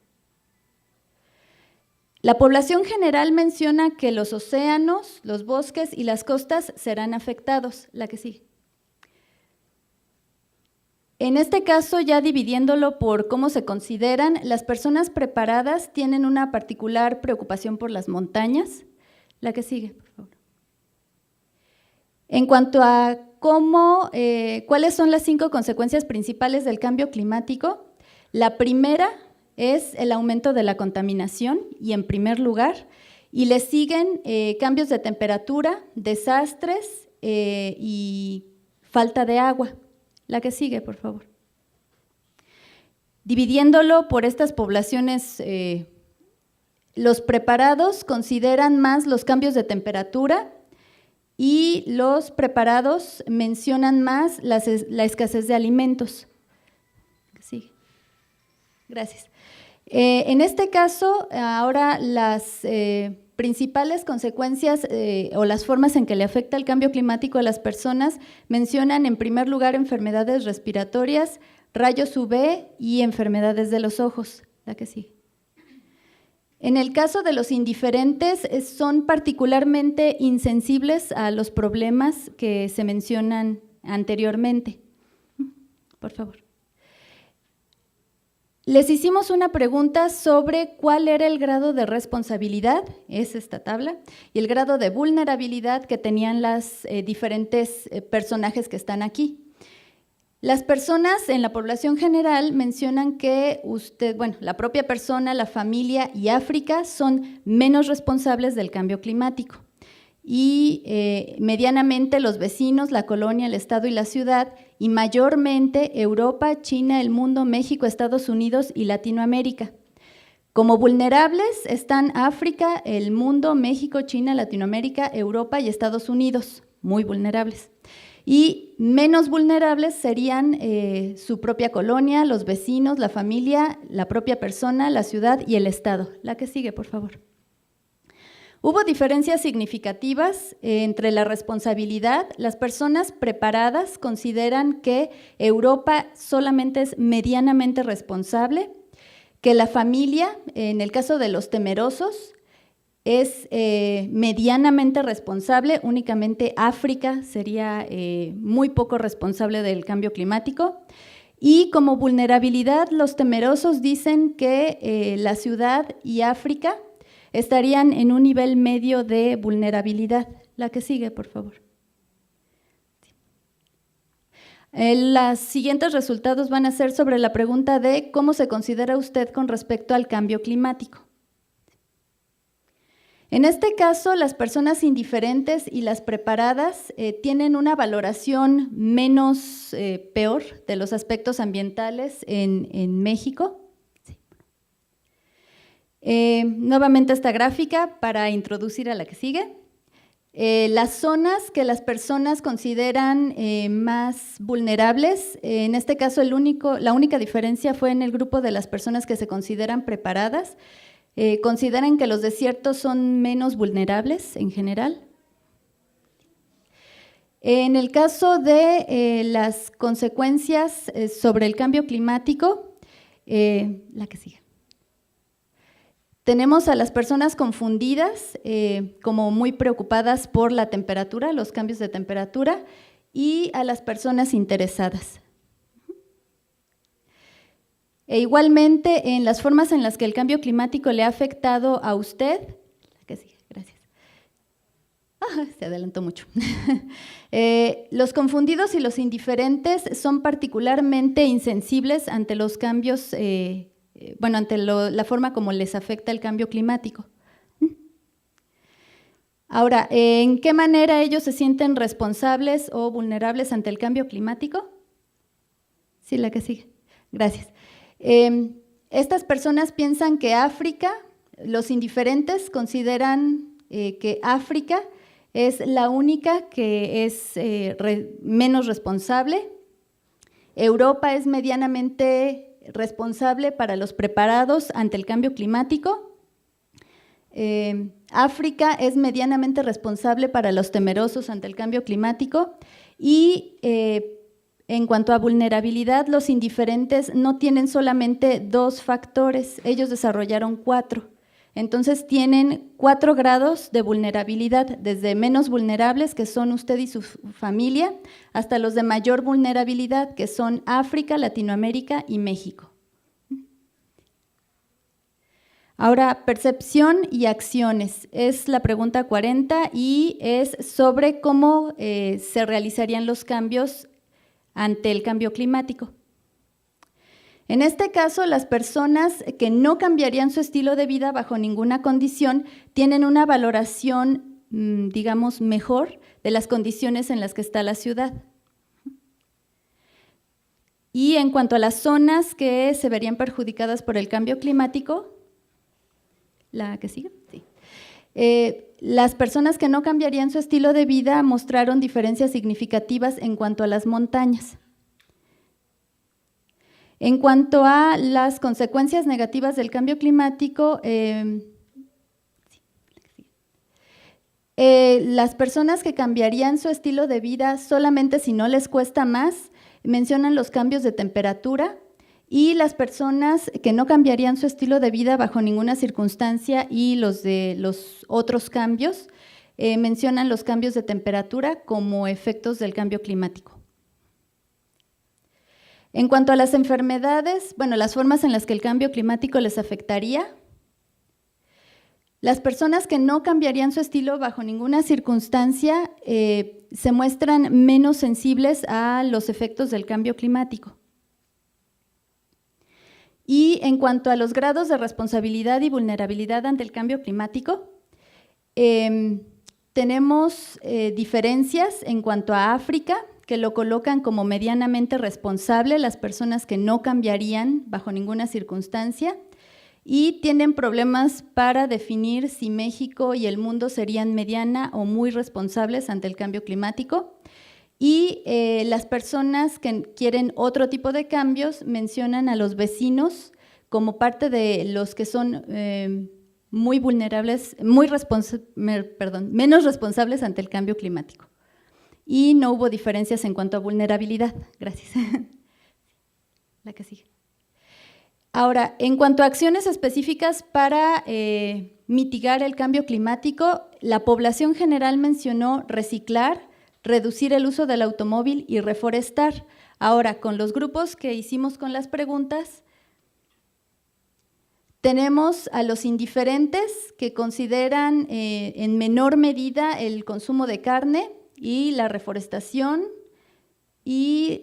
La población general menciona que los océanos, los bosques y las costas serán afectados. La que sigue. En este caso, ya dividiéndolo por cómo se consideran, las personas preparadas tienen una particular preocupación por las montañas. La que sigue, por favor. En cuanto a cuáles son las 5 consecuencias principales del cambio climático, la primera es el aumento de la contaminación y en primer lugar, y le siguen cambios de temperatura, desastres y falta de agua. La que sigue, por favor. Dividiéndolo por estas poblaciones, los preparados consideran más los cambios de temperatura y los preparados mencionan más la escasez de alimentos. Sí. Gracias. En este caso, ahora las principales consecuencias o las formas en que le afecta el cambio climático a las personas mencionan en primer lugar enfermedades respiratorias, rayos UV y enfermedades de los ojos. La que sigue. En el caso de los indiferentes, son particularmente insensibles a los problemas que se mencionan anteriormente. Por favor. Les hicimos una pregunta sobre cuál era el grado de responsabilidad, es esta tabla, y el grado de vulnerabilidad que tenían las diferentes personajes que están aquí. Las personas en la población general mencionan que la propia persona, la familia y África son menos responsables del cambio climático. Y medianamente los vecinos, la colonia, el estado y la ciudad, y mayormente Europa, China, el mundo, México, Estados Unidos y Latinoamérica. Como vulnerables están África, el mundo, México, China, Latinoamérica, Europa y Estados Unidos, muy vulnerables. Y menos vulnerables serían su propia colonia, los vecinos, la familia, la propia persona, la ciudad y el estado. La que sigue, por favor. Hubo diferencias significativas entre la responsabilidad. Las personas preparadas consideran que Europa solamente es medianamente responsable, que la familia, en el caso de los temerosos, es medianamente responsable, únicamente África sería muy poco responsable del cambio climático. Y como vulnerabilidad, los temerosos dicen que la ciudad y África estarían en un nivel medio de vulnerabilidad. La que sigue, por favor. Los siguientes resultados van a ser sobre la pregunta de cómo se considera usted con respecto al cambio climático. En este caso, las personas indiferentes y las preparadas tienen una valoración menos peor de los aspectos ambientales en México. Nuevamente esta gráfica para introducir a la que sigue. Las zonas que las personas consideran más vulnerables, en este caso la única diferencia fue en el grupo de las personas que se consideran preparadas. Consideran que los desiertos son menos vulnerables en general. En el caso de las consecuencias sobre el cambio climático, la que sigue. Tenemos a las personas confundidas, como muy preocupadas por la temperatura, los cambios de temperatura, y a las personas interesadas. E igualmente, en las formas en las que el cambio climático le ha afectado a usted, que sigue, gracias. Se adelantó mucho. Los confundidos y los indiferentes son particularmente insensibles ante los cambios, ante la forma como les afecta el cambio climático. Ahora, ¿en qué manera ellos se sienten responsables o vulnerables ante el cambio climático? Sí, la que sigue. Gracias. Estas personas piensan que África, Los indiferentes consideran que África es la única que es menos responsable. Europa es medianamente responsable para los preparados ante el cambio climático. África es medianamente responsable para los temerosos ante el cambio climático. Y en cuanto a vulnerabilidad, los indiferentes no tienen solamente 2 factores, ellos desarrollaron 4. Entonces tienen 4 grados de vulnerabilidad, desde menos vulnerables, que son usted y su familia, hasta los de mayor vulnerabilidad, que son África, Latinoamérica y México. Ahora, percepción y acciones, es la pregunta 40 y es sobre cómo se realizarían los cambios ante el cambio climático. En este caso, las personas que no cambiarían su estilo de vida bajo ninguna condición tienen una valoración, digamos, mejor de las condiciones en las que está la ciudad. Y en cuanto a las zonas que se verían perjudicadas por el cambio climático, ¿la que sigue? Sí. Las personas que no cambiarían su estilo de vida mostraron diferencias significativas en cuanto a las montañas. En cuanto a las consecuencias negativas del cambio climático, las personas que cambiarían su estilo de vida solamente si no les cuesta más, mencionan los cambios de temperatura, y las personas que no cambiarían su estilo de vida bajo ninguna circunstancia y los de los otros cambios, mencionan los cambios de temperatura como efectos del cambio climático. En cuanto a las enfermedades, bueno, las formas en las que el cambio climático les afectaría, las personas que no cambiarían su estilo bajo ninguna circunstancia se muestran menos sensibles a los efectos del cambio climático. Y en cuanto a los grados de responsabilidad y vulnerabilidad ante el cambio climático, tenemos diferencias en cuanto a África, que lo colocan como medianamente responsable, las personas que no cambiarían bajo ninguna circunstancia, y tienen problemas para definir si México y el mundo serían mediana o muy responsables ante el cambio climático. Y las personas que quieren otro tipo de cambios mencionan a los vecinos como parte de los que son muy vulnerables, menos responsables ante el cambio climático. Y no hubo diferencias en cuanto a vulnerabilidad. Gracias. La que sigue. Ahora, en cuanto a acciones específicas para mitigar el cambio climático, la población general mencionó reciclar, reducir el uso del automóvil y reforestar. Ahora, con los grupos que hicimos con las preguntas, tenemos a los indiferentes que consideran en menor medida el consumo de carne y la reforestación y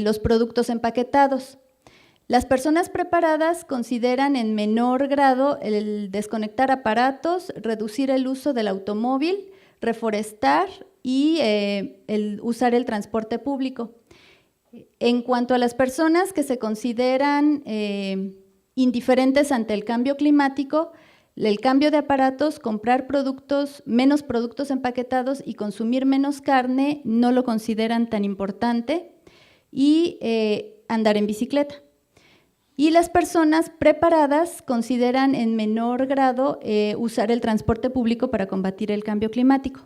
los productos empaquetados. Las personas preparadas consideran en menor grado el desconectar aparatos, reducir el uso del automóvil, reforestar y el usar el transporte público. En cuanto a las personas que se consideran indiferentes ante el cambio climático, el cambio de aparatos, comprar menos productos empaquetados y consumir menos carne no lo consideran tan importante, y andar en bicicleta. Y las personas preparadas consideran en menor grado usar el transporte público para combatir el cambio climático.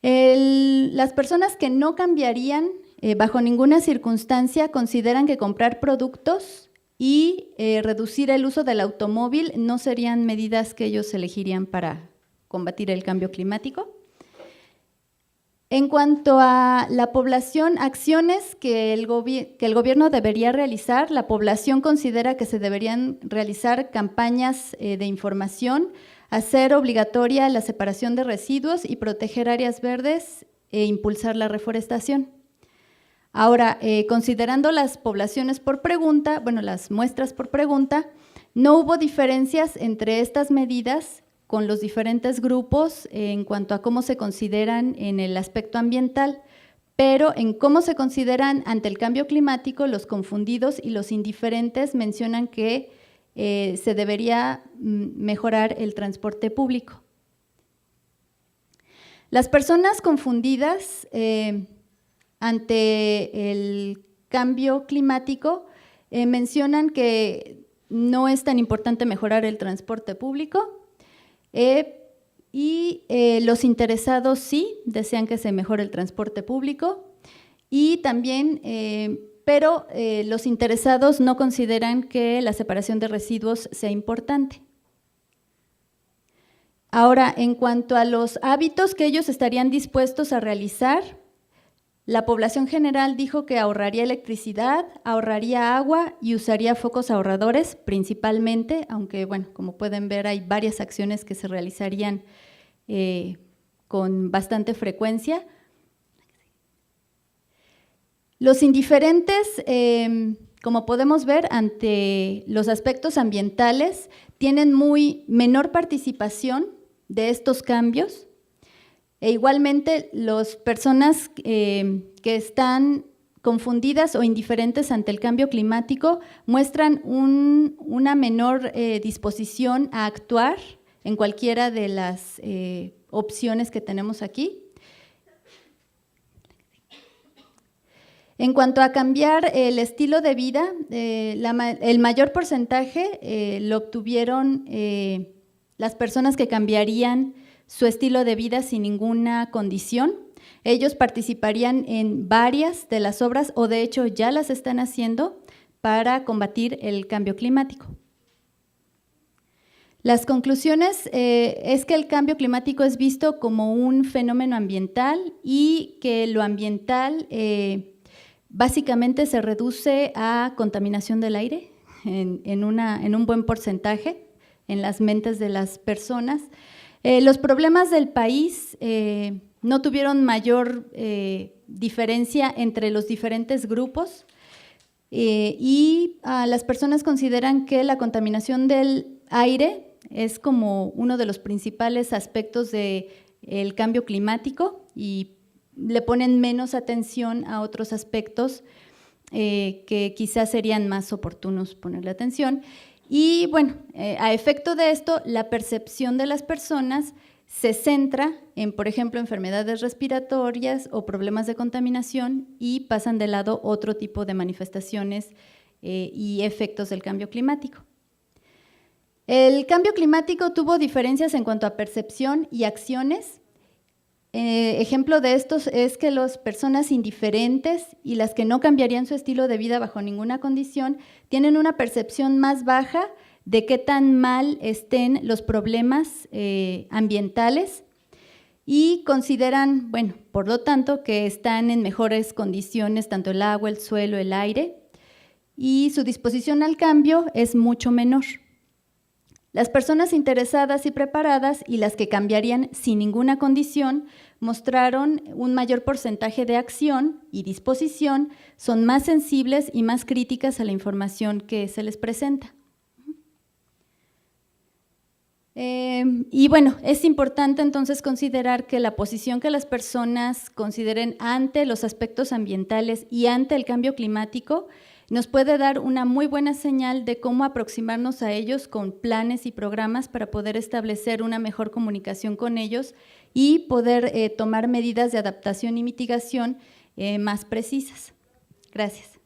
Las personas que no cambiarían bajo ninguna circunstancia consideran que comprar productos y reducir el uso del automóvil no serían medidas que ellos elegirían para combatir el cambio climático. En cuanto a la población, acciones que el gobierno debería realizar, la población considera que se deberían realizar campañas de información, hacer obligatoria la separación de residuos y proteger áreas verdes e impulsar la reforestación. Ahora, considerando las poblaciones por pregunta, las muestras por pregunta, no hubo diferencias entre estas medidas con los diferentes grupos en cuanto a cómo se consideran en el aspecto ambiental, pero en cómo se consideran ante el cambio climático, los confundidos y los indiferentes mencionan que se debería mejorar el transporte público. Las personas confundidas ante el cambio climático mencionan que no es tan importante mejorar el transporte público y los interesados sí desean que se mejore el transporte público y también, pero los interesados no consideran que la separación de residuos sea importante. Ahora, en cuanto a los hábitos que ellos estarían dispuestos a realizar, la población general dijo que ahorraría electricidad, ahorraría agua y usaría focos ahorradores principalmente, aunque bueno, como pueden ver hay varias acciones que se realizarían con bastante frecuencia. Los indiferentes, como podemos ver, ante los aspectos ambientales, tienen menor participación de estos cambios. E igualmente, las personas que están confundidas o indiferentes ante el cambio climático muestran una menor disposición a actuar en cualquiera de las opciones que tenemos aquí. En cuanto a cambiar el estilo de vida, el mayor porcentaje lo obtuvieron las personas que cambiarían su estilo de vida sin ninguna condición. Ellos participarían en varias de las obras, o de hecho ya las están haciendo, para combatir el cambio climático. Las conclusiones es que el cambio climático es visto como un fenómeno ambiental y que lo ambiental básicamente se reduce a contaminación del aire en un buen porcentaje en las mentes de las personas. Los problemas del país no tuvieron mayor diferencia entre los diferentes grupos y las personas consideran que la contaminación del aire es como uno de los principales aspectos del cambio climático y le ponen menos atención a otros aspectos que quizás serían más oportunos ponerle atención. Y bueno, a efecto de esto, la percepción de las personas se centra en, por ejemplo, enfermedades respiratorias o problemas de contaminación y pasan de lado otro tipo de manifestaciones y efectos del cambio climático. El cambio climático tuvo diferencias en cuanto a percepción y acciones. Ejemplo de estos es que las personas indiferentes y las que no cambiarían su estilo de vida bajo ninguna condición tienen una percepción más baja de qué tan mal estén los problemas ambientales y consideran, bueno, por lo tanto, que están en mejores condiciones tanto el agua, el suelo, el aire, y su disposición al cambio es mucho menor. Las personas interesadas y preparadas y las que cambiarían sin ninguna condición mostraron un mayor porcentaje de acción y disposición, son más sensibles y más críticas a la información que se les presenta. Y bueno, es importante entonces considerar que la posición que las personas consideren ante los aspectos ambientales y ante el cambio climático nos puede dar una muy buena señal de cómo aproximarnos a ellos con planes y programas para poder establecer una mejor comunicación con ellos y poder tomar medidas de adaptación y mitigación más precisas. Gracias.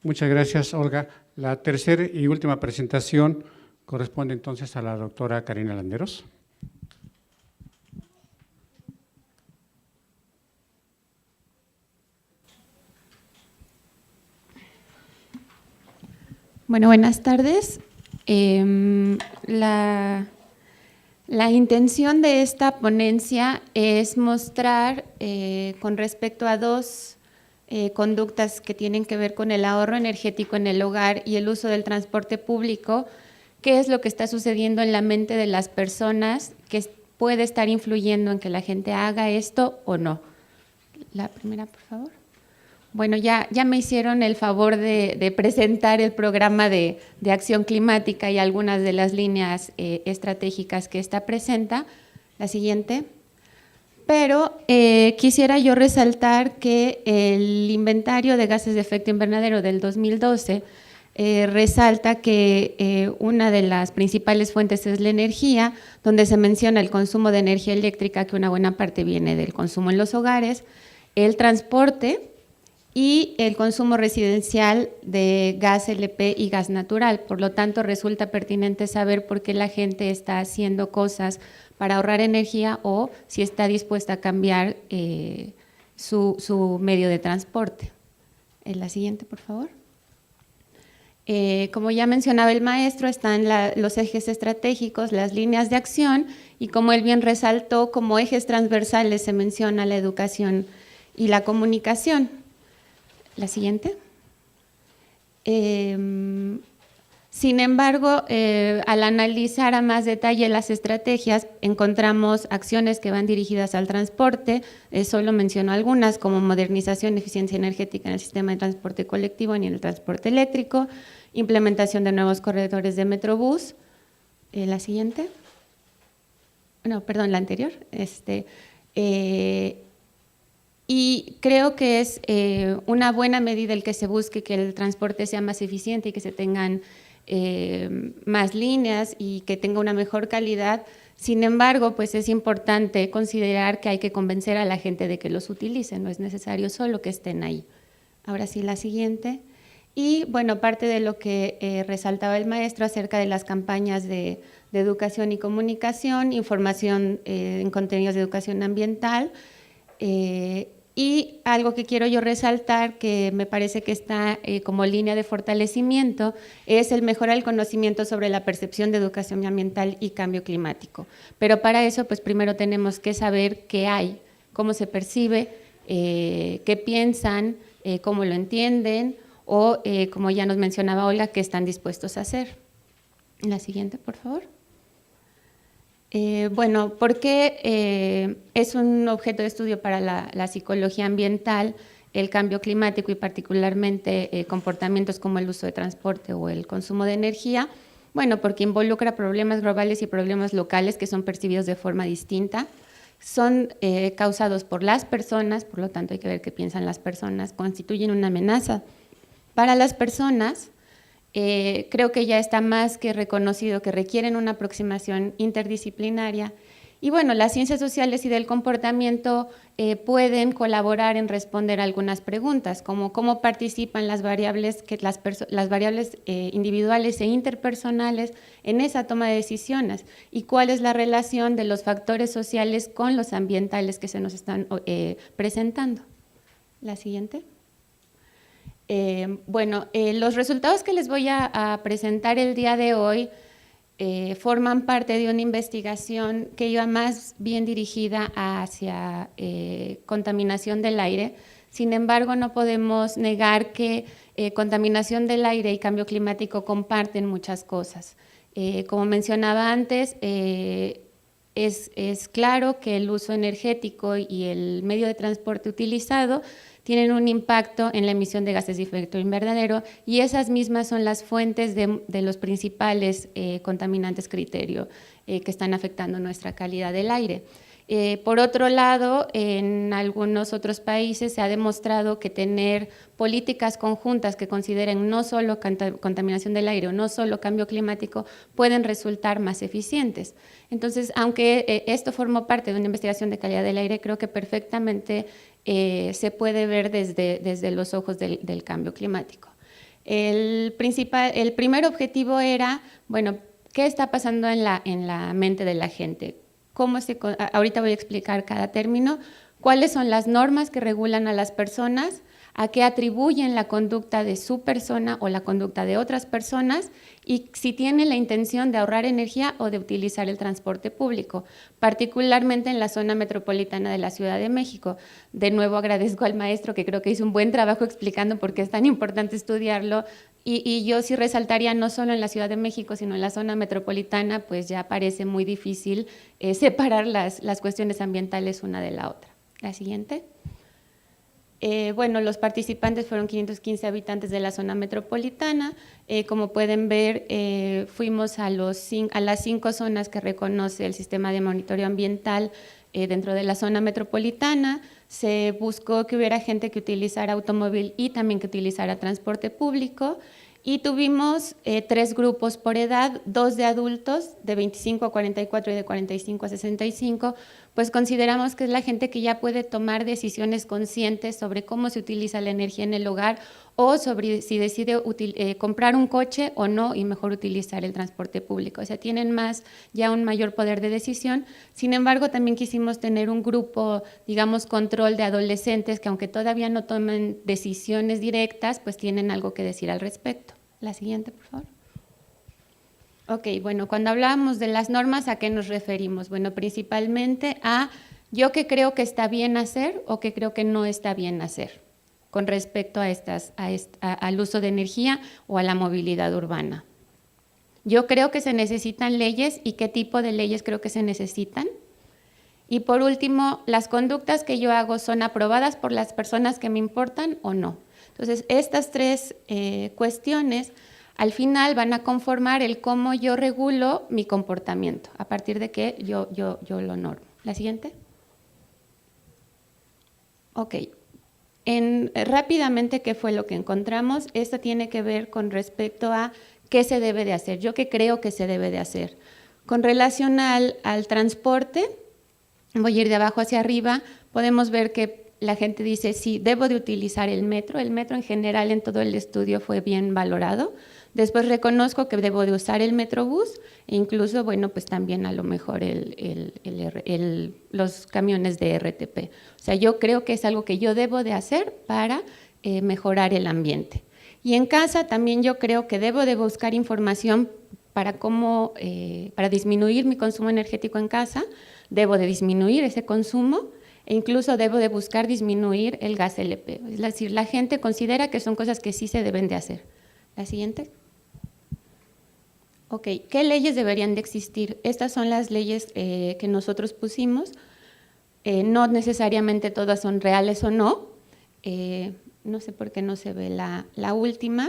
Muchas gracias, Olga. La tercera y última presentación corresponde entonces a la doctora Karina Landeros. Bueno, buenas tardes. La intención de esta ponencia es mostrar con respecto a dos conductas que tienen que ver con el ahorro energético en el hogar y el uso del transporte público, qué es lo que está sucediendo en la mente de las personas que puede estar influyendo en que la gente haga esto o no. La primera, por favor. Bueno, ya me hicieron el favor de presentar el programa de acción climática y algunas de las líneas estratégicas que esta presenta. La siguiente. Pero quisiera yo resaltar que el inventario de gases de efecto invernadero del 2012 resalta que una de las principales fuentes es la energía, donde se menciona el consumo de energía eléctrica, que una buena parte viene del consumo en los hogares, el transporte y el consumo residencial de gas LP y gas natural. Por lo tanto, resulta pertinente saber por qué la gente está haciendo cosas para ahorrar energía o si está dispuesta a cambiar su medio de transporte. La siguiente, por favor. Como ya mencionaba el maestro, están los ejes estratégicos, las líneas de acción, y como él bien resaltó, como ejes transversales se menciona la educación y la comunicación. La siguiente. Sin embargo, al analizar a más detalle las estrategias, encontramos acciones que van dirigidas al transporte, solo menciono algunas, como modernización y eficiencia energética en el sistema de transporte colectivo y en el transporte eléctrico, implementación de nuevos corredores de Metrobús. La siguiente. No, perdón, la anterior. Y creo que es una buena medida el que se busque que el transporte sea más eficiente y que se tengan más líneas y que tenga una mejor calidad. Sin embargo, pues es importante considerar que hay que convencer a la gente de que los utilice, no es necesario solo que estén ahí. Ahora sí, la siguiente. Y bueno, parte de lo que resaltaba el maestro acerca de las campañas de educación y comunicación, información en contenidos de educación ambiental, y algo que quiero yo resaltar, que me parece que está como línea de fortalecimiento, es el mejorar el conocimiento sobre la percepción de educación ambiental y cambio climático. Pero para eso, pues primero tenemos que saber qué hay, cómo se percibe, qué piensan, cómo lo entienden, o como ya nos mencionaba Olga, qué están dispuestos a hacer. La siguiente, por favor. Bueno, ¿por qué es un objeto de estudio para la psicología ambiental el cambio climático y particularmente comportamientos como el uso de transporte o el consumo de energía? Bueno, porque involucra problemas globales y problemas locales que son percibidos de forma distinta. Son causados por las personas, por lo tanto hay que ver qué piensan las personas, constituyen una amenaza para las personas. Creo que ya está más que reconocido que requieren una aproximación interdisciplinaria. Y bueno, las ciencias sociales y del comportamiento pueden colaborar en responder algunas preguntas, como cómo participan las variables individuales e interpersonales en esa toma de decisiones y cuál es la relación de los factores sociales con los ambientales que se nos están presentando. La siguiente. Bueno, los resultados que les voy a presentar el día de hoy forman parte de una investigación que iba más bien dirigida hacia contaminación del aire. Sin embargo, no podemos negar que contaminación del aire y cambio climático comparten muchas cosas. Como mencionaba antes, es claro que el uso energético y el medio de transporte utilizado tienen un impacto en la emisión de gases de efecto invernadero y esas mismas son las fuentes de los principales contaminantes criterio que están afectando nuestra calidad del aire. Por otro lado, en algunos otros países se ha demostrado que tener políticas conjuntas que consideren no solo contaminación del aire o no solo cambio climático pueden resultar más eficientes. Entonces, aunque esto formó parte de una investigación de calidad del aire, creo que perfectamente se puede ver desde los ojos del cambio climático. El primer objetivo era, bueno, ¿qué está pasando en la mente de la gente? Ahorita voy a explicar cada término, cuáles son las normas que regulan a las personas, a qué atribuyen la conducta de su persona o la conducta de otras personas y si tienen la intención de ahorrar energía o de utilizar el transporte público, particularmente en la zona metropolitana de la Ciudad de México. De nuevo agradezco al maestro que creo que hizo un buen trabajo explicando por qué es tan importante estudiarlo y yo sí resaltaría no solo en la Ciudad de México, sino en la zona metropolitana, pues ya parece muy difícil separar las cuestiones ambientales una de la otra. La siguiente. Bueno, los participantes fueron 515 habitantes de la zona metropolitana. Como pueden ver, fuimos a las 5 zonas que reconoce el sistema de monitoreo ambiental dentro de la zona metropolitana, se buscó que hubiera gente que utilizara automóvil y también que utilizara transporte público, y tuvimos 3 grupos por edad, 2 de adultos, de 25 a 44 y de 45 a 65, pues consideramos que es la gente que ya puede tomar decisiones conscientes sobre cómo se utiliza la energía en el hogar o sobre si decide comprar un coche o no y mejor utilizar el transporte público. O sea, tienen ya un mayor poder de decisión. Sin embargo, también quisimos tener un grupo, digamos, control de adolescentes que aunque todavía no tomen decisiones directas, pues tienen algo que decir al respecto. La siguiente, por favor. Ok, bueno, cuando hablábamos de las normas, ¿a qué nos referimos? Bueno, principalmente a yo qué creo que está bien hacer o qué creo que no está bien hacer con respecto al uso de energía o a la movilidad urbana. Yo creo que se necesitan leyes y qué tipo de leyes creo que se necesitan. Y por último, ¿las conductas que yo hago son aprobadas por las personas que me importan o no? Entonces, estas 3 cuestiones al final van a conformar el cómo yo regulo mi comportamiento, a partir de que yo lo normo. ¿La siguiente? Ok. Rápidamente, ¿qué fue lo que encontramos? Esto tiene que ver con respecto a qué se debe de hacer, yo qué creo que se debe de hacer. Con relación al transporte, voy a ir de abajo hacia arriba, podemos ver que la gente dice, sí, debo de utilizar el metro en general en todo el estudio fue bien valorado. Después reconozco que debo de usar el Metrobús e incluso, bueno, pues también a lo mejor los camiones de RTP. O sea, yo creo que es algo que yo debo de hacer para mejorar el ambiente. Y en casa también yo creo que debo de buscar información para disminuir mi consumo energético en casa, debo de disminuir ese consumo e incluso debo de buscar disminuir el gas LP. Es decir, la gente considera que son cosas que sí se deben de hacer. La siguiente. Ok, ¿qué leyes deberían de existir? Estas son las leyes que nosotros pusimos. No necesariamente todas son reales o no. No sé por qué no se ve la última,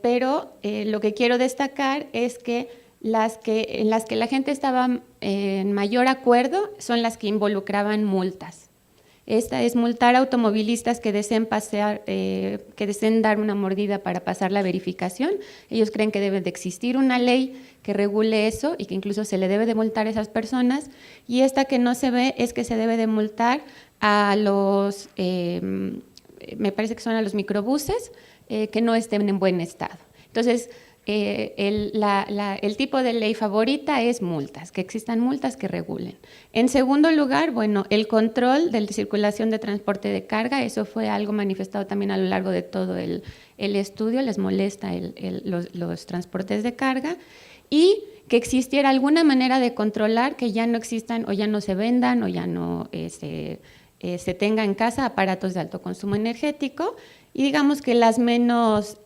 pero lo que quiero destacar es que en las que la gente estaba en mayor acuerdo son las que involucraban multas. Esta es multar a automovilistas que deseen dar una mordida para pasar la verificación. Ellos creen que debe de existir una ley que regule eso y que incluso se le debe de multar a esas personas. Y esta que no se ve es que se debe de multar a los, me parece que son a los microbuses que no estén en buen estado. Entonces, el tipo de ley favorita es multas, que existan multas que regulen. En segundo lugar, bueno, el control de la circulación de transporte de carga, eso fue algo manifestado también a lo largo de todo el estudio, les molesta los transportes de carga, y que existiera alguna manera de controlar que ya no existan o ya no se vendan o ya no se tenga en casa aparatos de alto consumo energético. Y digamos que las menos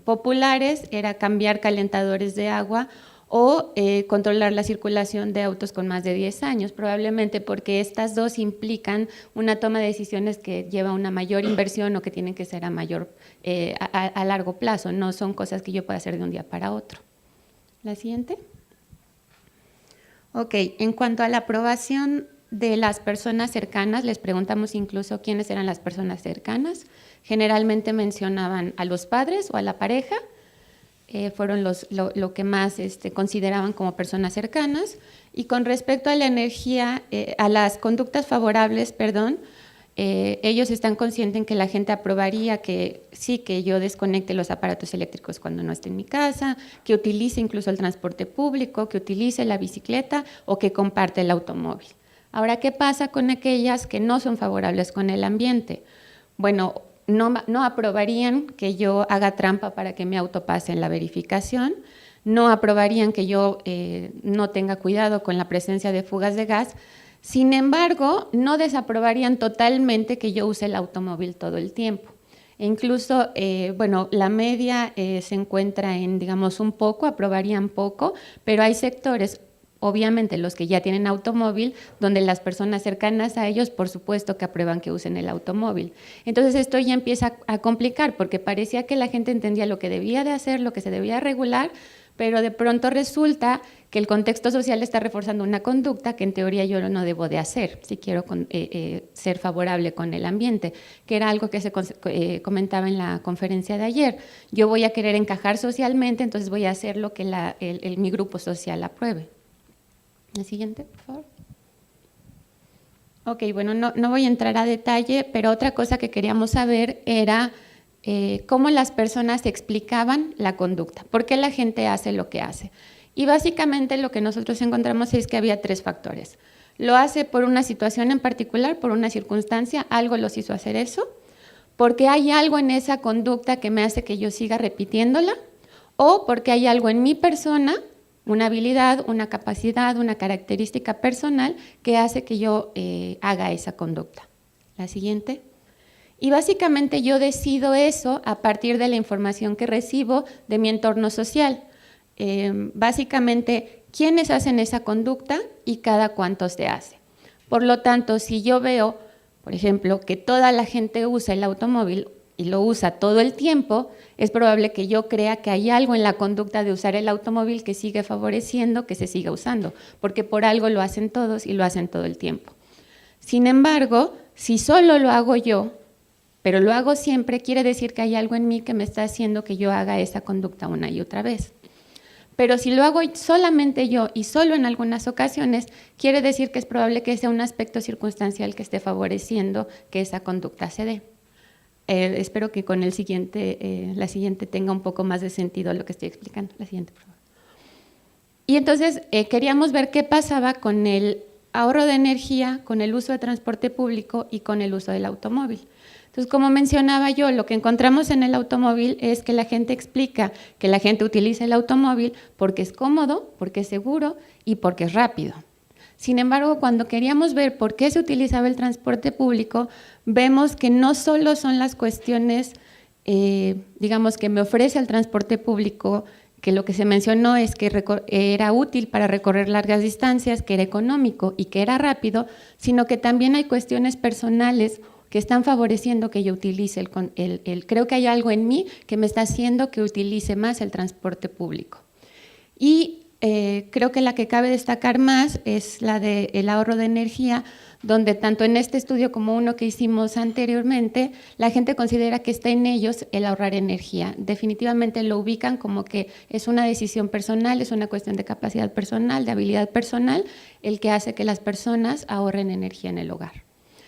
populares era cambiar calentadores de agua o controlar la circulación de autos con más de 10 años, probablemente porque estas dos implican una toma de decisiones que lleva una mayor inversión o que tienen que ser a largo plazo, no son cosas que yo pueda hacer de un día para otro. La siguiente. Ok, en cuanto a la aprobación de las personas cercanas, les preguntamos incluso quiénes eran las personas cercanas. Generalmente mencionaban a los padres o a la pareja, fueron lo que más consideraban como personas cercanas. Y con respecto a la energía, a las conductas favorables, ellos están conscientes en que la gente aprobaría que sí, que yo desconecte los aparatos eléctricos cuando no esté en mi casa, que utilice incluso el transporte público, que utilice la bicicleta o que comparte el automóvil. Ahora, ¿qué pasa con aquellas que no son favorables con el ambiente? Bueno, no aprobarían que yo haga trampa para que mi auto pase en la verificación, no aprobarían que yo no tenga cuidado con la presencia de fugas de gas. Sin embargo, no desaprobarían totalmente que yo use el automóvil todo el tiempo. E incluso, la media se encuentra en, digamos, un poco, aprobarían poco, pero hay sectores, obviamente los que ya tienen automóvil, donde las personas cercanas a ellos, por supuesto que aprueban que usen el automóvil. Entonces esto ya empieza a complicar, porque parecía que la gente entendía lo que debía de hacer, lo que se debía regular, pero de pronto resulta que el contexto social está reforzando una conducta que en teoría yo no debo de hacer si quiero ser favorable con el ambiente, que era algo que se comentaba en la conferencia de ayer. Yo voy a querer encajar socialmente, entonces voy a hacer lo que mi grupo social apruebe. La siguiente, por favor. Ok, bueno, no voy a entrar a detalle, pero otra cosa que queríamos saber era cómo las personas explicaban la conducta, por qué la gente hace lo que hace. Y básicamente lo que nosotros encontramos es que había 3 factores. Lo hace por una situación en particular, por una circunstancia, algo los hizo hacer eso, porque hay algo en esa conducta que me hace que yo siga repitiéndola, o porque hay algo en mi persona, una habilidad, una capacidad, una característica personal que hace que yo haga esa conducta. La siguiente. Y básicamente yo decido eso a partir de la información que recibo de mi entorno social. Básicamente, quiénes hacen esa conducta y cada cuánto se hace. Por lo tanto, si yo veo, por ejemplo, que toda la gente usa el automóvil y lo usa todo el tiempo, es probable que yo crea que hay algo en la conducta de usar el automóvil que sigue favoreciendo que se siga usando, porque por algo lo hacen todos y lo hacen todo el tiempo. Sin embargo, si solo lo hago yo, pero lo hago siempre, quiere decir que hay algo en mí que me está haciendo que yo haga esa conducta una y otra vez. Pero si lo hago solamente yo y solo en algunas ocasiones, quiere decir que es probable que sea un aspecto circunstancial que esté favoreciendo que esa conducta se dé. Espero que con la siguiente tenga un poco más de sentido lo que estoy explicando. La siguiente, por favor. Y entonces queríamos ver qué pasaba con el ahorro de energía, con el uso de transporte público y con el uso del automóvil. Entonces, como mencionaba yo, lo que encontramos en el automóvil es que la gente explica que la gente utiliza el automóvil porque es cómodo, porque es seguro y porque es rápido. Sin embargo, cuando queríamos ver por qué se utilizaba el transporte público, vemos que no solo son las cuestiones, digamos, que me ofrece el transporte público, que lo que se mencionó es que era útil para recorrer largas distancias, que era económico y que era rápido, sino que también hay cuestiones personales que están favoreciendo que yo utilice creo que hay algo en mí que me está haciendo que utilice más el transporte público. Y creo que la que cabe destacar más es la del ahorro de energía, donde tanto en este estudio como uno que hicimos anteriormente, la gente considera que está en ellos el ahorrar energía. Definitivamente lo ubican como que es una decisión personal, es una cuestión de capacidad personal, de habilidad personal, el que hace que las personas ahorren energía en el hogar.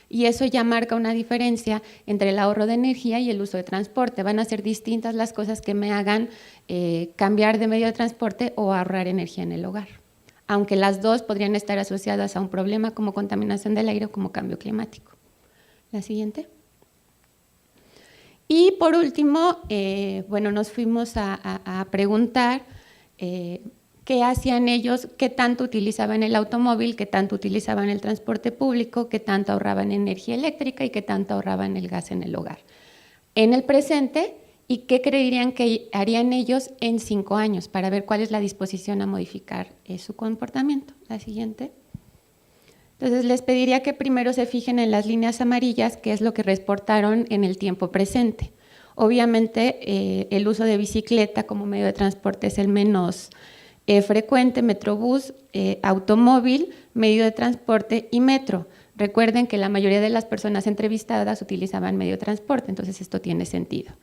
Y eso ya marca una diferencia entre el ahorro de energía y el uso de transporte. Van a ser distintas las cosas que me hagan cambiar de medio de transporte o ahorrar energía en el hogar, aunque las dos podrían estar asociadas a un problema como contaminación del aire o como cambio climático. La siguiente. Y por último, bueno, nos fuimos a preguntar qué hacían ellos, qué tanto utilizaban el automóvil, qué tanto utilizaban el transporte público, qué tanto ahorraban energía eléctrica y qué tanto ahorraban el gas en el hogar. En el presente, ¿y qué creerían que harían ellos en 5 años para ver cuál es la disposición a modificar su comportamiento? La siguiente. Entonces, les pediría que primero se fijen en las líneas amarillas, que es lo que reportaron en el tiempo presente. Obviamente, el uso de bicicleta como medio de transporte es el menos frecuente, metrobús, automóvil, medio de transporte y metro. Recuerden que la mayoría de las personas entrevistadas utilizaban medio de transporte, entonces esto tiene sentido.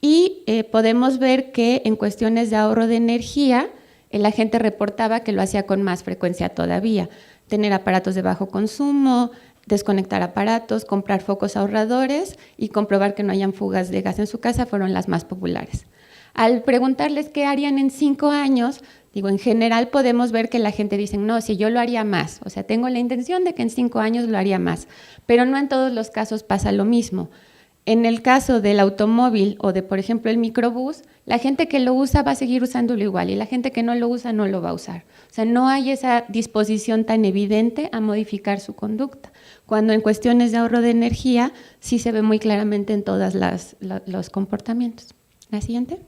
Y podemos ver que en cuestiones de ahorro de energía, la gente reportaba que lo hacía con más frecuencia todavía. Tener aparatos de bajo consumo, desconectar aparatos, comprar focos ahorradores y comprobar que no hayan fugas de gas en su casa fueron las más populares. Al preguntarles qué harían en 5 años, digo, en general podemos ver que la gente dice, no, si yo lo haría más, o sea, tengo la intención de que en 5 años lo haría más, pero no en todos los casos pasa lo mismo. En el caso del automóvil o de, por ejemplo, el microbús, la gente que lo usa va a seguir usándolo igual y la gente que no lo usa no lo va a usar. O sea, no hay esa disposición tan evidente a modificar su conducta, cuando en cuestiones de ahorro de energía sí se ve muy claramente en todos los comportamientos. La siguiente.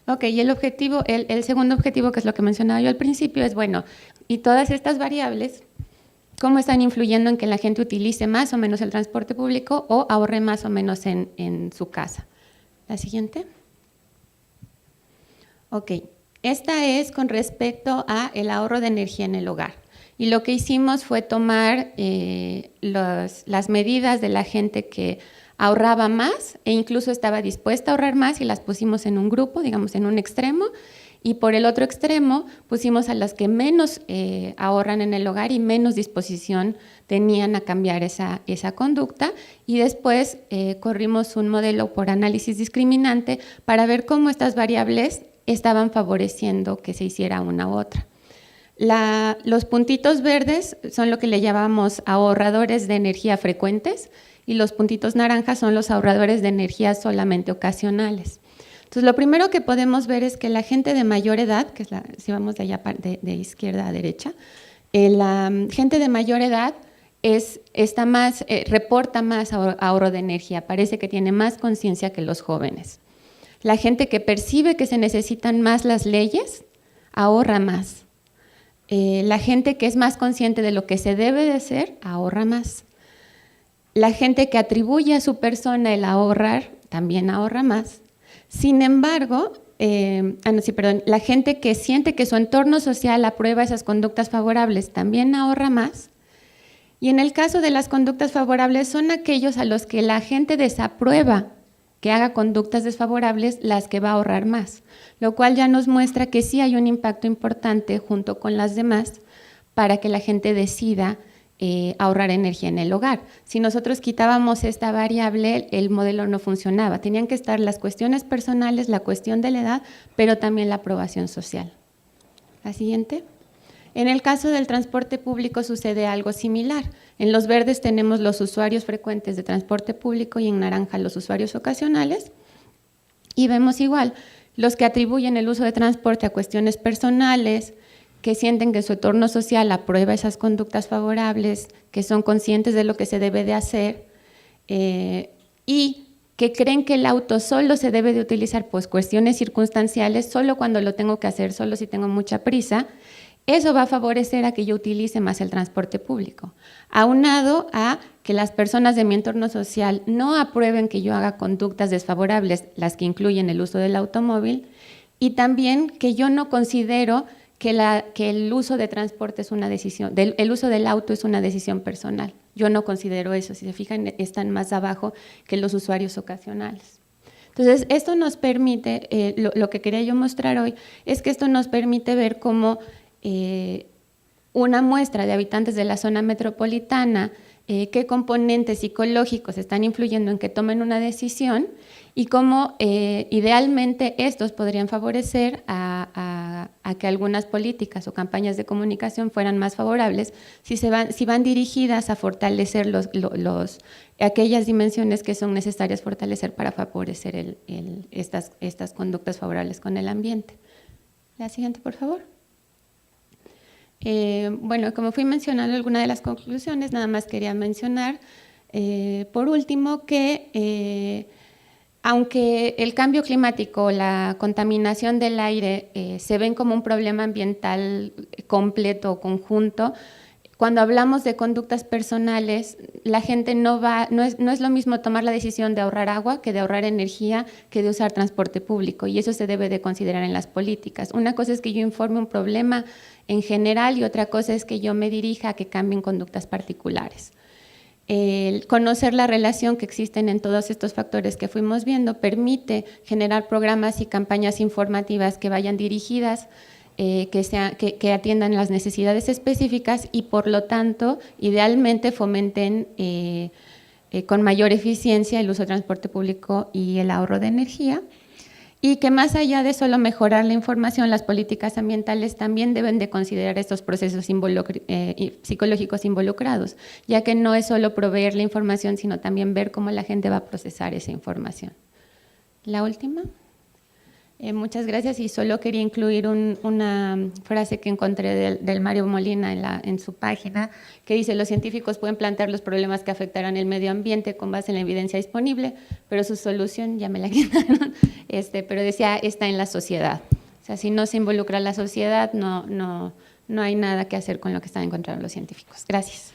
Ok, y el segundo objetivo, que es lo que mencionaba yo al principio, es, bueno, y todas estas variables, ¿cómo están influyendo en que la gente utilice más o menos el transporte público o ahorre más o menos en su casa? La siguiente. Ok, esta es con respecto a el ahorro de energía en el hogar. Y lo que hicimos fue tomar las medidas de la gente que ahorraba más e incluso estaba dispuesta a ahorrar más y las pusimos en un grupo, digamos en un extremo, y por el otro extremo pusimos a las que menos ahorran en el hogar y menos disposición tenían a cambiar esa conducta, y después corrimos un modelo por análisis discriminante para ver cómo estas variables estaban favoreciendo que se hiciera una u otra. Los puntitos verdes son lo que le llamamos ahorradores de energía frecuentes y los puntitos naranjas son los ahorradores de energía solamente ocasionales. Entonces, lo primero que podemos ver es que la gente de mayor edad, que es si vamos de allá de izquierda a derecha, la gente de mayor edad reporta más ahorro de energía, parece que tiene más conciencia que los jóvenes. La gente que percibe que se necesitan más las leyes, ahorra más. La gente que es más consciente de lo que se debe de hacer, ahorra más. La gente que atribuye a su persona el ahorrar, también ahorra más. Sin embargo, la gente que siente que su entorno social aprueba esas conductas favorables, también ahorra más. Y en el caso de las conductas favorables, son aquellos a los que la gente desaprueba que haga conductas desfavorables las que va a ahorrar más, lo cual ya nos muestra que sí hay un impacto importante junto con las demás para que la gente decida ahorrar energía en el hogar. Si nosotros quitábamos esta variable, el modelo no funcionaba. Tenían que estar las cuestiones personales, la cuestión de la edad, pero también la aprobación social. La siguiente. En el caso del transporte público sucede algo similar. En los verdes tenemos los usuarios frecuentes de transporte público y en naranja los usuarios ocasionales. Y vemos igual, los que atribuyen el uso de transporte a cuestiones personales, que sienten que su entorno social aprueba esas conductas favorables, que son conscientes de lo que se debe de hacer y que creen que el auto solo se debe de utilizar pues cuestiones circunstanciales, solo cuando lo tengo que hacer, solo si tengo mucha prisa. Eso va a favorecer a que yo utilice más el transporte público, aunado a que las personas de mi entorno social no aprueben que yo haga conductas desfavorables, las que incluyen el uso del automóvil, y también que yo no considero que el uso de transporte es una decisión, el uso del auto es una decisión personal. Yo no considero eso, si se fijan, están más abajo que los usuarios ocasionales. Entonces, esto nos permite, lo que quería yo mostrar hoy, es que esto nos permite ver cómo una muestra de habitantes de la zona metropolitana, qué componentes psicológicos están influyendo en que tomen una decisión y cómo idealmente estos podrían favorecer a que algunas políticas o campañas de comunicación fueran más favorables si van dirigidas a fortalecer aquellas dimensiones que son necesarias fortalecer para favorecer estas conductas favorables con el ambiente. La siguiente, por favor. Bueno, como fui mencionando algunas de las conclusiones, nada más quería mencionar, por último, que aunque el cambio climático, la contaminación del aire se ven como un problema ambiental completo o conjunto, cuando hablamos de conductas personales, la gente no es lo mismo tomar la decisión de ahorrar agua que de ahorrar energía, que de usar transporte público, y eso se debe de considerar en las políticas. Una cosa es que yo informe un problema en general y otra cosa es que yo me dirija a que cambien conductas particulares. El conocer la relación que existen en todos estos factores que fuimos viendo permite generar programas y campañas informativas que vayan dirigidas, que atiendan las necesidades específicas y por lo tanto idealmente fomenten con mayor eficiencia el uso de transporte público y el ahorro de energía, y que más allá de solo mejorar la información, las políticas ambientales también deben de considerar estos procesos psicológicos involucrados, ya que no es solo proveer la información, sino también ver cómo la gente va a procesar esa información. La última. Muchas gracias, y solo quería incluir una frase que encontré del Mario Molina en su página, que dice: los científicos pueden plantear los problemas que afectarán el medio ambiente con base en la evidencia disponible, pero su solución, ya me la quitaron, pero decía, está en la sociedad. O sea, si no se involucra la sociedad, no hay nada que hacer con lo que están encontrando los científicos. Gracias.